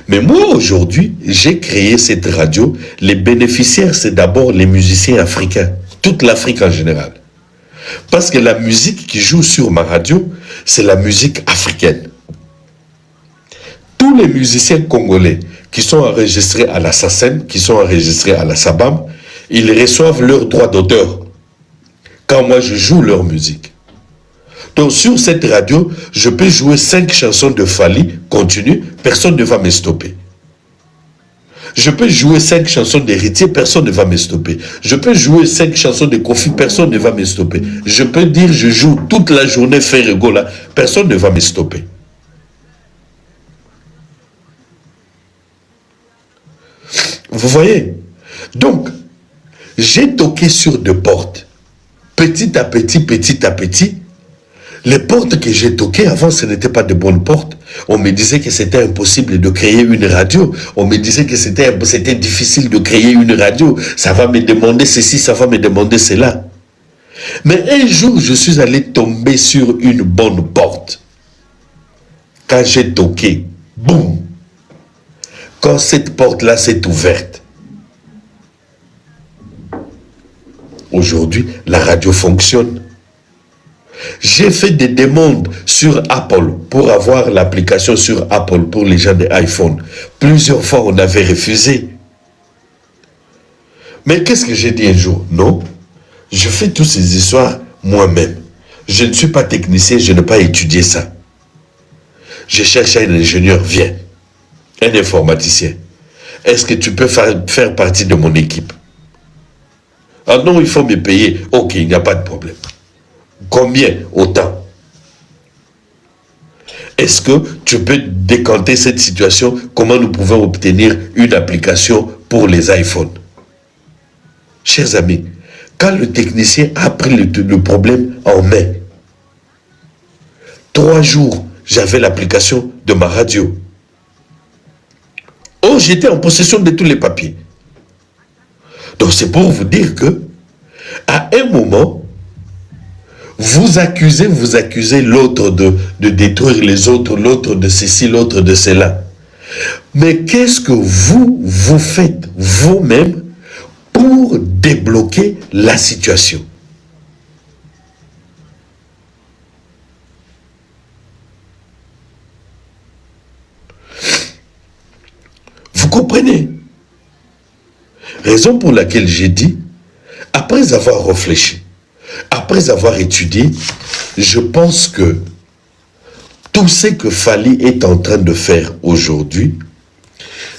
Mais moi, aujourd'hui, j'ai créé cette radio. Les bénéficiaires, c'est d'abord les musiciens africains. Toute l'Afrique en général. Parce que la musique qui joue sur ma radio, c'est la musique africaine. Tous les musiciens congolais qui sont enregistrés à la SACEM, qui sont enregistrés à la SABAM, ils reçoivent leurs droits d'auteur quand moi je joue leur musique. Donc sur cette radio, je peux jouer 5 chansons de Fally, continue, personne ne va me stopper. Je peux jouer 5 chansons d'Héritier, personne ne va me stopper. Je peux jouer 5 chansons de Kofi, personne ne va me stopper. Je peux dire je joue toute la journée Ferrego là, personne ne va me stopper. Vous voyez? Donc, j'ai toqué sur des portes. Petit à petit, les portes que j'ai toquées avant, ce n'étaient pas de bonnes portes. On me disait que c'était impossible de créer une radio. On me disait que c'était difficile de créer une radio. Ça va me demander ceci, ça va me demander cela. Mais un jour, je suis allé tomber sur une bonne porte. Quand j'ai toqué, boum! Quand cette porte-là s'est ouverte, aujourd'hui, la radio fonctionne. J'ai fait des demandes sur Apple pour avoir l'application sur Apple pour les gens de iPhone. Plusieurs fois, on avait refusé. Mais qu'est-ce que j'ai dit un jour? Non, je fais toutes ces histoires moi-même. Je ne suis pas technicien, je n'ai pas étudié ça. Je cherche un ingénieur, viens. Un informaticien. Est-ce que tu peux faire partie de mon équipe? Ah non, il faut me payer. Ok, il n'y a pas de problème. Combien? Autant. Est-ce que tu peux décanter cette situation? Comment nous pouvons obtenir une application pour les iPhones? Chers amis, quand le technicien a pris le problème en main, 3 jours, j'avais l'application de ma radio. Oh, j'étais en possession de tous les papiers. Donc c'est pour vous dire que, à un moment, vous accusez l'autre de détruire les autres, l'autre de ceci, l'autre de cela. Mais qu'est-ce que vous faites vous-même pour débloquer la situation? Vous comprenez? Raison pour laquelle j'ai dit, à Après avoir réfléchi, après avoir étudié, je pense que tout ce que Fally est en train de faire aujourd'hui,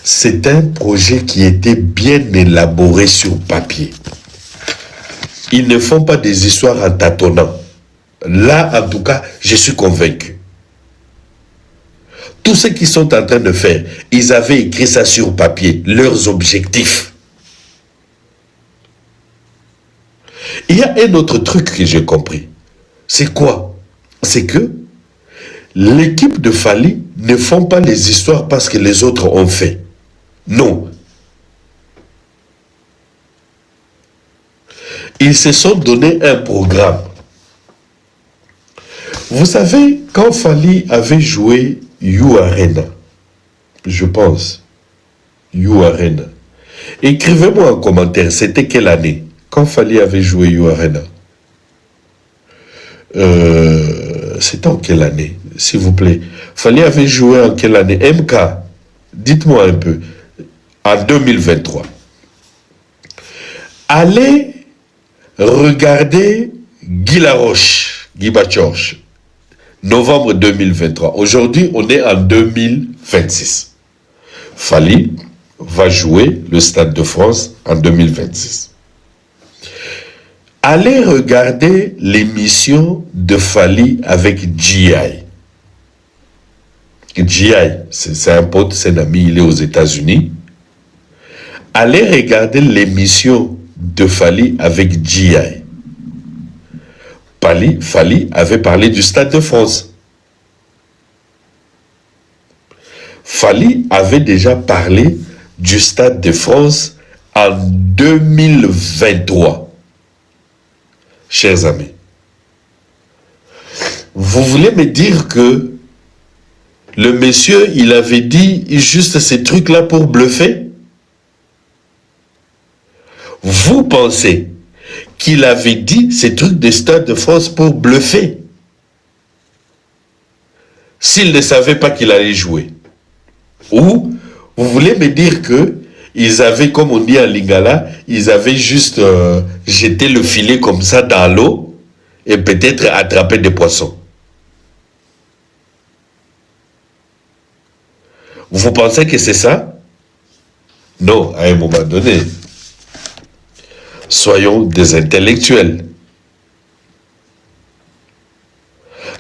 c'est un projet qui était bien élaboré sur papier. Ils ne font pas des histoires en tâtonnant. Là, en tout cas, je suis convaincu. Tout ce qu'ils sont en train de faire, ils avaient écrit ça sur papier, leurs objectifs. Il y a un autre truc que j'ai compris. C'est quoi? C'est que l'équipe de Fally ne font pas les histoires parce que les autres ont fait. Non. Ils se sont donné un programme. Vous savez, quand Fally avait joué You Arena, je pense, You Arena, écrivez-moi en commentaire, c'était quelle année? Quand Fally avait joué You Arena, c'était en quelle année, s'il vous plaît? Fally avait joué en quelle année? MK, dites-moi un peu. En 2023. Allez regarder Guy Laroche, Guy Bachorche, novembre 2023. Aujourd'hui, on est en 2026. Fally va jouer le Stade de France en 2026. Allez regarder l'émission de Fally avec G.I. G.I., c'est un pote, c'est un ami, il est aux États-Unis. Allez regarder l'émission de Fally avec G.I. Fally avait parlé du Stade de France. Fally avait déjà parlé du Stade de France en 2023. Chers amis, vous voulez me dire que le monsieur, il avait dit juste ces trucs-là pour bluffer? Vous pensez qu'il avait dit ces trucs des Stades de France pour bluffer? S'il ne savait pas qu'il allait jouer. Ou vous voulez me dire que ils avaient, comme on dit en lingala, ils avaient juste jeté le filet comme ça dans l'eau et peut-être attrapé des poissons. Vous pensez que c'est ça? Non, à un moment donné. Soyons des intellectuels.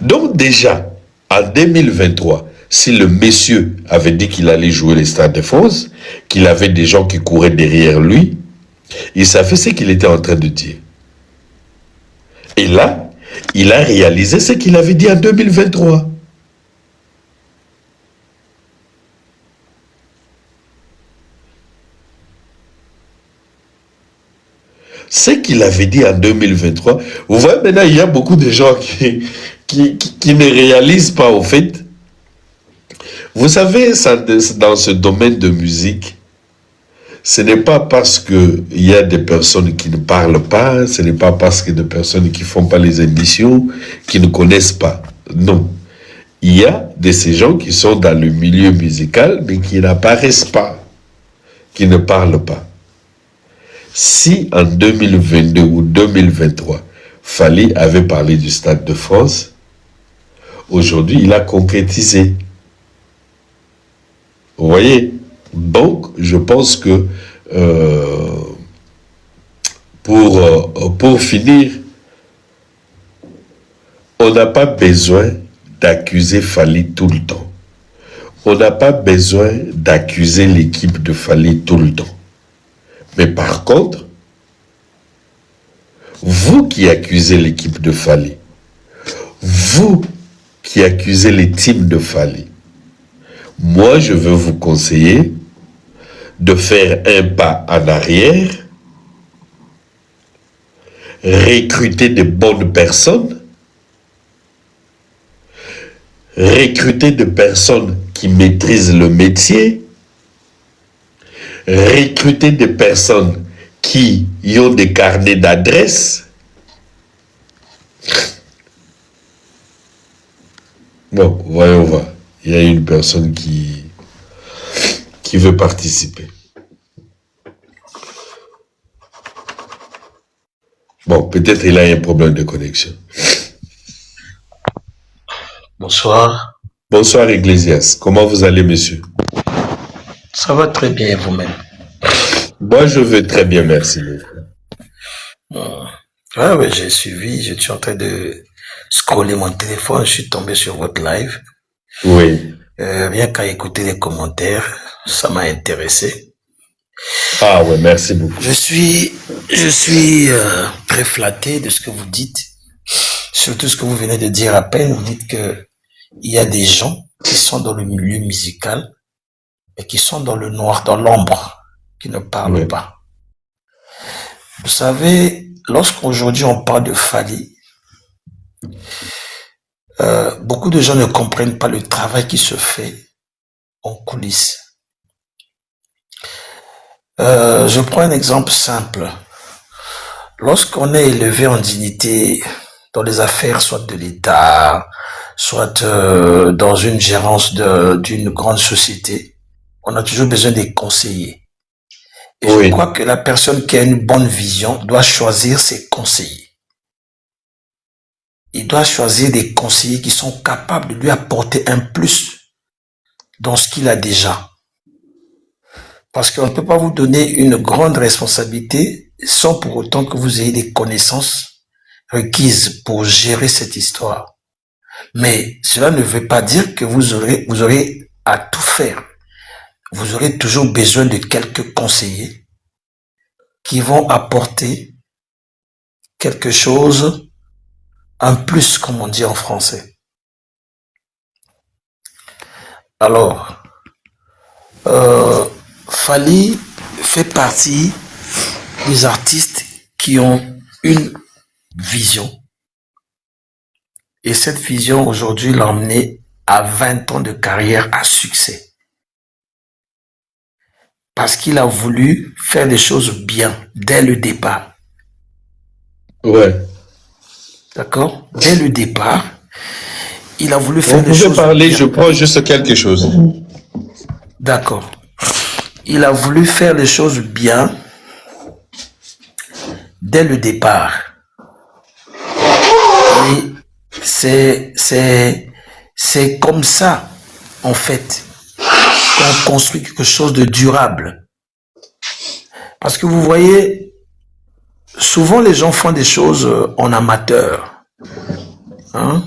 Donc déjà, en 2023, si le monsieur avait dit qu'il allait jouer les Stades de France, qu'il avait des gens qui couraient derrière lui, il savait ce qu'il était en train de dire. Et là, il a réalisé ce qu'il avait dit en 2023. Ce qu'il avait dit en 2023, vous voyez maintenant, il y a beaucoup de gens qui ne réalisent pas au fait. Vous savez, dans ce domaine de musique, ce n'est pas parce qu'il y a des personnes qui ne parlent pas, ce n'est pas parce qu'il y a des personnes qui ne font pas les éditions, qui ne connaissent pas. Non. Il y a de ces gens qui sont dans le milieu musical, mais qui n'apparaissent pas, qui ne parlent pas. Si en 2022 ou 2023, Fally avait parlé du Stade de France, aujourd'hui, il a concrétisé. Vous voyez? Donc, je pense que pour finir, on n'a pas besoin d'accuser Fally tout le temps. On n'a pas besoin d'accuser l'équipe de Fally tout le temps. Mais par contre, vous qui accusez l'équipe de Fally, vous qui accusez les teams de Fally, moi je veux vous conseiller de faire un pas en arrière, recruter de bonnes personnes, recruter des personnes qui maîtrisent le métier, recruter des personnes qui ont des carnets d'adresses. Bon, voyons voir. Il y a une personne qui veut participer. Bon, peut-être il a un problème de connexion. Bonsoir. Bonsoir, Ecclésias. Comment vous allez, monsieur? Ça va très bien et vous-même? Moi, je vais très bien, merci. Mon frère. Ah oui, j'ai suivi, je suis en train de scroller mon téléphone, je suis tombé sur votre live. Oui. Rien qu'à écouter les commentaires, ça m'a intéressé. Ah ouais, merci beaucoup. Je suis très flatté de ce que vous dites, surtout ce que vous venez de dire à peine. Vous dites que il y a des gens qui sont dans le milieu musical et qui sont dans le noir, dans l'ombre, qui ne parlent Oui. pas. Vous savez, lorsqu'aujourd'hui on parle de Fally, beaucoup de gens ne comprennent pas le travail qui se fait en coulisses. Je prends un exemple simple. Lorsqu'on est élevé en dignité dans les affaires, soit de l'État, soit dans une gérance d'une grande société, on a toujours besoin des conseillers. Et je Oui. crois que la personne qui a une bonne vision doit choisir ses conseillers. Il doit choisir des conseillers qui sont capables de lui apporter un plus dans ce qu'il a déjà. Parce qu'on ne peut pas vous donner une grande responsabilité sans pour autant que vous ayez des connaissances requises pour gérer cette histoire. Mais cela ne veut pas dire que vous aurez à tout faire. Vous aurez toujours besoin de quelques conseillers qui vont apporter quelque chose, un plus, comme on dit en français. Alors, Fally fait partie des artistes qui ont une vision. Et cette vision, aujourd'hui, l'a emmené à 20 ans de carrière à succès. Parce qu'il a voulu faire les choses bien dès le départ. Ouais. D'accord? Dès le départ, il a voulu Vous faire les pouvez choses parler, bien. je prends juste quelque chose. D'accord. Il a voulu faire les choses bien dès le départ. Et c'est comme ça, en fait, qu'on construit quelque chose de durable. Parce que vous voyez, souvent les gens font des choses en amateur. Hein?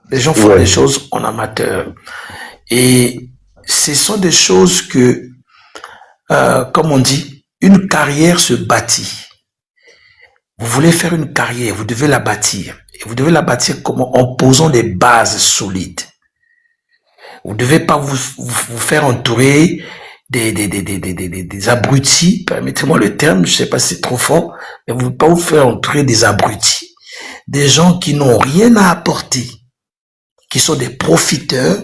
Les gens font Ouais. des choses en amateur. Et ce sont des choses que, comme on dit, une carrière se bâtit. Vous voulez faire une carrière, vous devez la bâtir. Et vous devez la bâtir comment? En posant des bases solides. Vous ne devez pas vous faire entourer des abrutis, permettez-moi le terme, je ne sais pas si c'est trop fort, mais vous ne devez pas vous faire entourer des abrutis. Des gens qui n'ont rien à apporter, qui sont des profiteurs,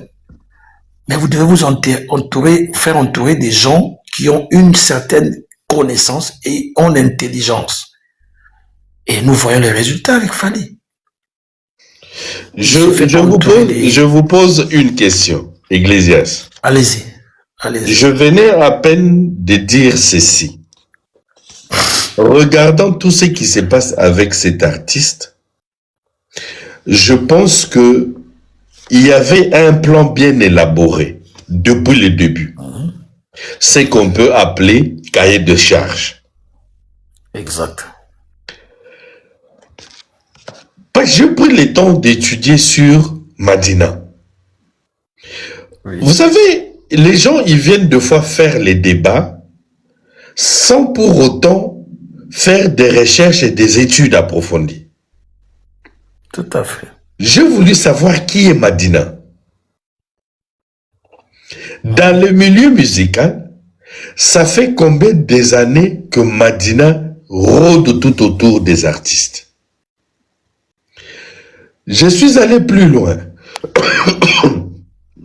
mais vous devez vous entourer, faire entourer des gens qui ont une certaine connaissance et ont l'intelligence. Et nous voyons les résultats avec Fally. Je vous pose une question, Ecclésias. Allez-y, allez-y. Je venais à peine de dire ceci. Regardant tout ce qui se passe avec cet artiste, je pense que il y avait un plan bien élaboré depuis le début. C'est qu'on peut appeler cahier de charge. Exact. J'ai pris le temps d'étudier sur Madina. Oui. Vous savez, les gens, ils viennent deux fois faire les débats sans pour autant faire des recherches et des études approfondies. Tout à fait. J'ai voulu savoir qui est Madina. Dans le milieu musical, ça fait combien des années que Madina rôde tout autour des artistes? Je suis allé plus loin.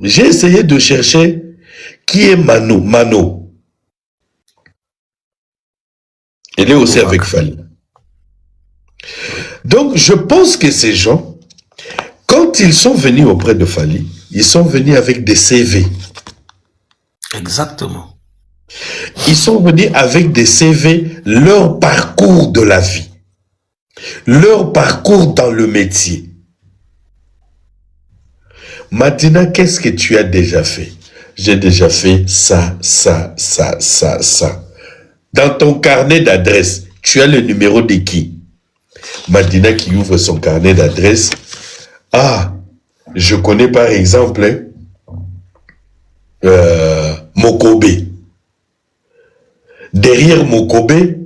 J'ai essayé de chercher qui est Mano. Elle est aussi avec Fally. Donc, je pense que ces gens, quand ils sont venus auprès de Fally, ils sont venus avec des CV. Exactement. Ils sont venus avec des CV, leur parcours de la vie. leur parcours dans le métier. Madina, qu'est-ce que tu as déjà fait? J'ai déjà fait ça, ça, ça, ça, ça. Dans ton carnet d'adresse, tu as le numéro de qui? Madina qui ouvre son carnet d'adresse. Ah, je connais par exemple Mokobe. Derrière Mokobe,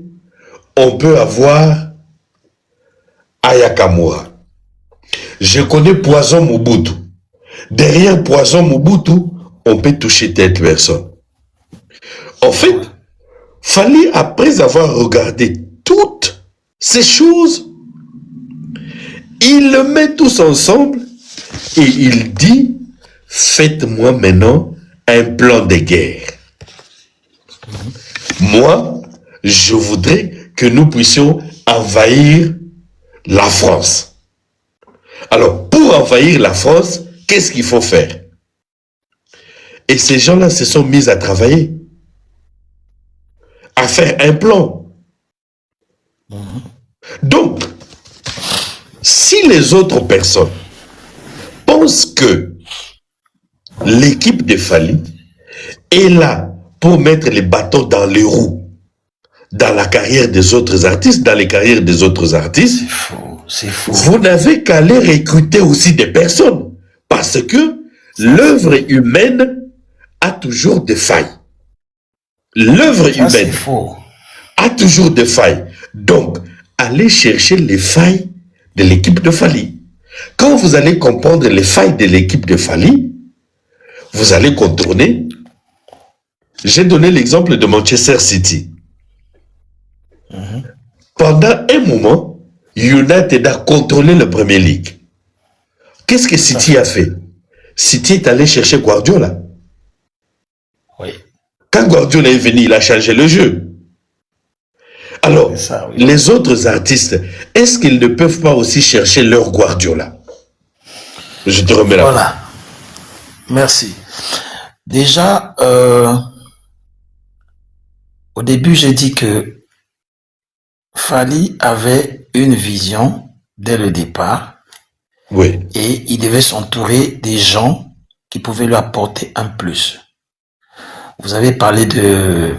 on peut avoir Ayakamura. Je connais Poison Mobutu. Derrière Poison Mobutu, on peut toucher telle personne. En fait, fallait, après avoir regardé toutes ces choses, il le met tous ensemble et il dit, faites-moi maintenant un plan de guerre. Moi, je voudrais que nous puissions envahir la France. Alors, pour envahir la France, qu'est-ce qu'il faut faire? Et ces gens-là se sont mis à travailler, à faire un plan. Donc, si les autres personnes pensent que l'équipe de Fally est là pour mettre les bâtons dans les roues dans la carrière des autres artistes, dans les carrières des autres artistes, C'est faux. vous n'avez qu'à aller recruter aussi des personnes. Parce que l'œuvre humaine a toujours des failles. L'œuvre Ça, c'est humaine faux. a toujours des failles. Donc, allez chercher les failles de l'équipe de Fally. Quand vous allez comprendre les failles de l'équipe de Fally, vous allez contourner. J'ai donné l'exemple de Manchester City. Pendant un moment, United a contrôlé le Premier League. Qu'est-ce que City a fait? City est allé chercher Guardiola. Oui. Quand Guardiola est venu, il a changé le jeu. Alors, Ça, oui. les autres artistes, est-ce qu'ils ne peuvent pas aussi chercher leur Guardiola? Je te remets là. Voilà. Merci. Déjà, au début, j'ai dit que Fally avait une vision dès le départ Oui, et il devait s'entourer des gens qui pouvaient lui apporter un plus. Vous avez parlé de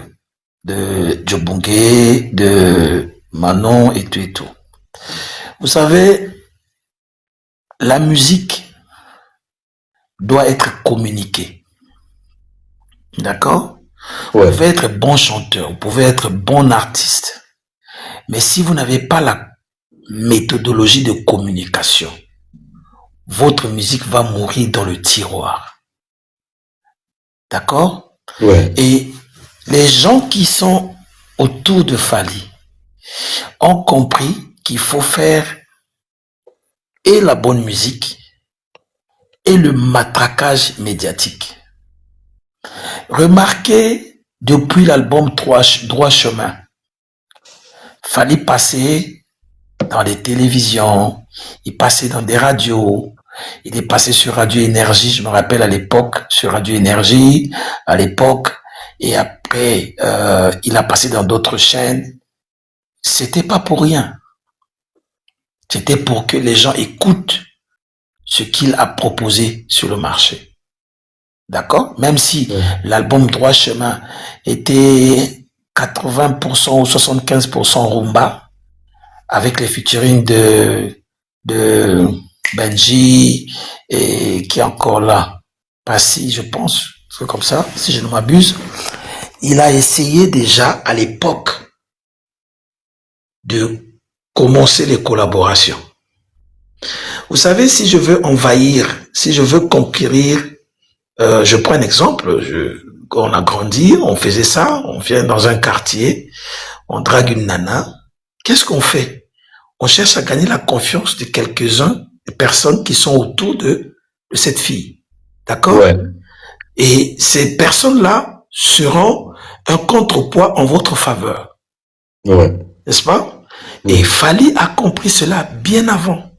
Djobungé, de Manon et tout et tout. Vous savez, la musique doit être communiquée. D'accord? Vous ouais, pouvez être bon chanteur, vous pouvez être bon artiste. Mais si vous n'avez pas la méthodologie de communication, votre musique va mourir dans le tiroir. D'accord? ouais, Et les gens qui sont autour de Fally ont compris qu'il faut faire et la bonne musique et le matraquage médiatique. Remarquez, depuis l'album Droit Chemin, Fally passait dans les télévisions, il passait dans des radios, il est passé sur Radio Énergie, je me rappelle à l'époque, sur Radio Énergie, à l'époque, et après, il a passé dans d'autres chaînes. C'était pas pour rien. C'était pour que les gens écoutent ce qu'il a proposé sur le marché. D'accord? Même si l'album Droit Chemin était 80% ou 75% rumba, avec les featuring de Benji et qui est encore là, Passy, je pense, c'est comme ça, si je ne m'abuse. Il a essayé déjà à l'époque de commencer les collaborations. Vous savez, si je veux envahir, si je veux conquérir, je prends un exemple, quand on a grandi, on faisait ça, on vient dans un quartier, on drague une nana, qu'est-ce qu'on fait? On cherche à gagner la confiance de quelques-uns, des personnes qui sont autour de cette fille. D'accord? ouais, Et ces personnes-là seront un contrepoids en votre faveur. ouais. N'est-ce pas? Et Fally a compris cela bien avant.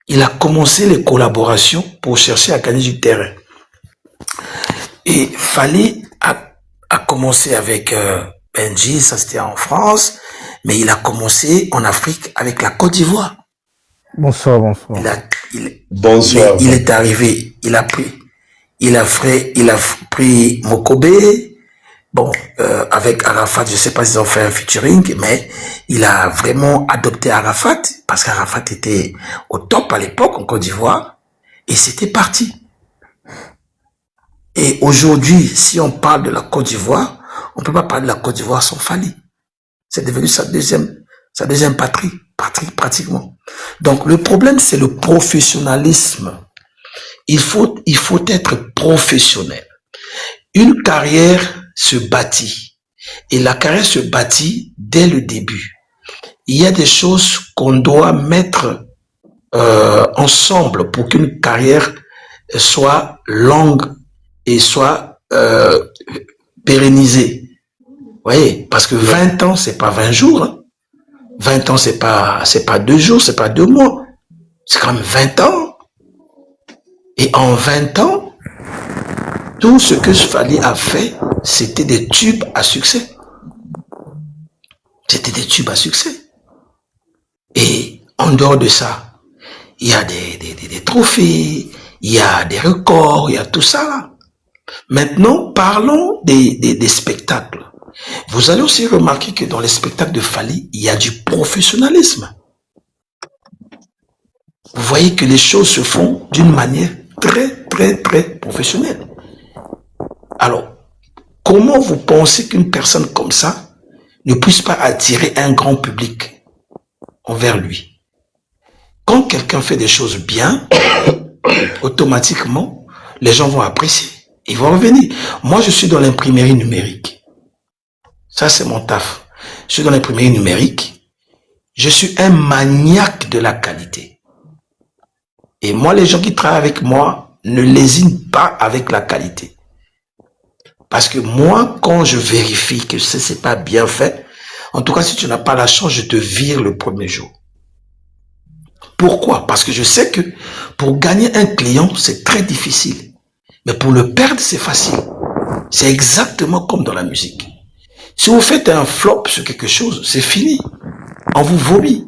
Il a commencé les collaborations pour chercher à gagner du terrain. Et Fally a commencé avec Benji, ça c'était en France. Mais il a commencé en Afrique avec la Côte d'Ivoire. Bonsoir, bonsoir. Bonsoir. Il est arrivé, il a pris Mokobe. Bon, avec Arafat, je sais pas s'ils ont fait un featuring, mais il a vraiment adopté Arafat, parce qu'Arafat était au top à l'époque en Côte d'Ivoire, et c'était parti. Et aujourd'hui, si on parle de la Côte d'Ivoire, on peut pas parler de la Côte d'Ivoire sans Fally. C'est devenu sa deuxième patrie, pratiquement. Donc, le problème, c'est le professionnalisme. Il faut être professionnel. Une carrière se bâtit. Et la carrière se bâtit dès le début. Il y a des choses qu'on doit mettre ensemble pour qu'une carrière soit longue et soit pérennisée. Vous voyez, parce que 20 ans, c'est pas 20 jours. Hein. 20 ans, c'est pas 2 jours, c'est pas 2 mois. C'est quand même 20 ans. Et en 20 ans, tout ce que Fally a fait, c'était des tubes à succès. C'était des tubes à succès. Et en dehors de ça, il y a des trophées, il y a des records, il y a tout ça là. Maintenant, parlons des spectacles. Vous allez aussi remarquer que dans les spectacles de Fally, il y a du professionnalisme. Vous voyez que les choses se font d'une manière très professionnelle. Alors, comment vous pensez qu'une personne comme ça ne puisse pas attirer un grand public envers lui? Quand quelqu'un fait des choses bien, automatiquement, les gens vont apprécier. Ils vont revenir. Moi, je suis dans l'imprimerie numérique. Ça, c'est mon taf. Je suis dans l'imprimerie numérique. Je suis un maniaque de la qualité. Et moi, les gens qui travaillent avec moi ne lésinent pas avec la qualité. Parce que moi, quand je vérifie que c'est pas bien fait, en tout cas, si tu n'as pas la chance, je te vire le premier jour. Pourquoi? Parce que je sais que pour gagner un client, c'est très difficile. Mais pour le perdre, c'est facile. C'est exactement comme dans la musique. Si vous faites un flop sur quelque chose, c'est fini. On vous vomit.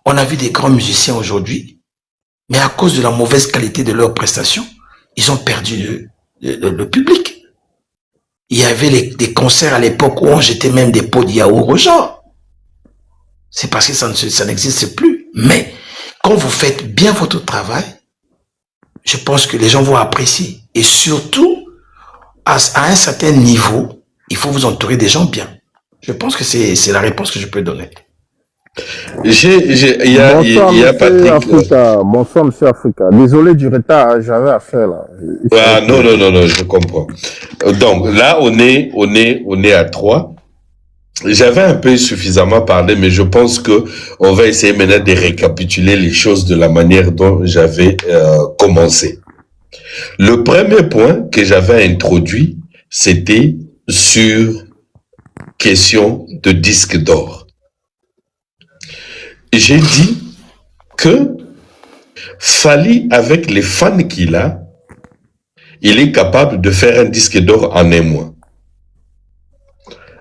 On a vu des grands musiciens aujourd'hui, mais à cause de la mauvaise qualité de leurs prestations, ils ont perdu le public. Il y avait des concerts à l'époque où on jetait même des pots de yaourt aux gens. C'est parce que ça n'existe plus. Mais quand vous faites bien votre travail, je pense que les gens vont apprécier. Et surtout, à un certain niveau, il faut vous entourer des gens bien. Je pense que c'est la réponse que je peux donner. Il y a Patrick. Africa. Bonsoir, monsieur Africa. Désolé du retard, j'avais affaire là. Ah, non, je comprends. Donc là, on est à 3. J'avais un peu suffisamment parlé, mais je pense que on va essayer maintenant de récapituler les choses de la manière dont j'avais commencé. Le premier point que j'avais introduit, c'était sur question de disque d'or. J'ai dit que Fally, avec les fans qu'il a, il est capable de faire un disque d'or en un mois.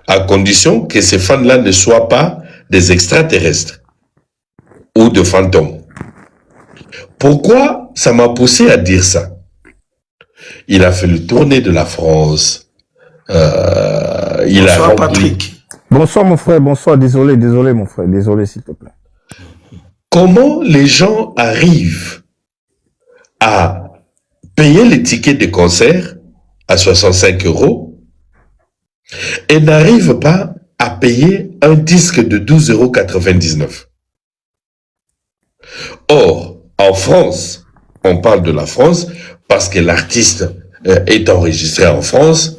À condition que ces fans-là ne soient pas des extraterrestres ou de fantômes. Pourquoi ça m'a poussé à dire ça? Il a fait le tournée de la France. Bonsoir Patrick. Bonsoir mon frère, bonsoir, désolé mon frère, désolé s'il te plaît. Comment les gens arrivent à payer les tickets de concert à 65 € et n'arrivent pas à payer un disque de 12,99 €. Or, en France, on parle de la France parce que l'artiste est enregistré en France,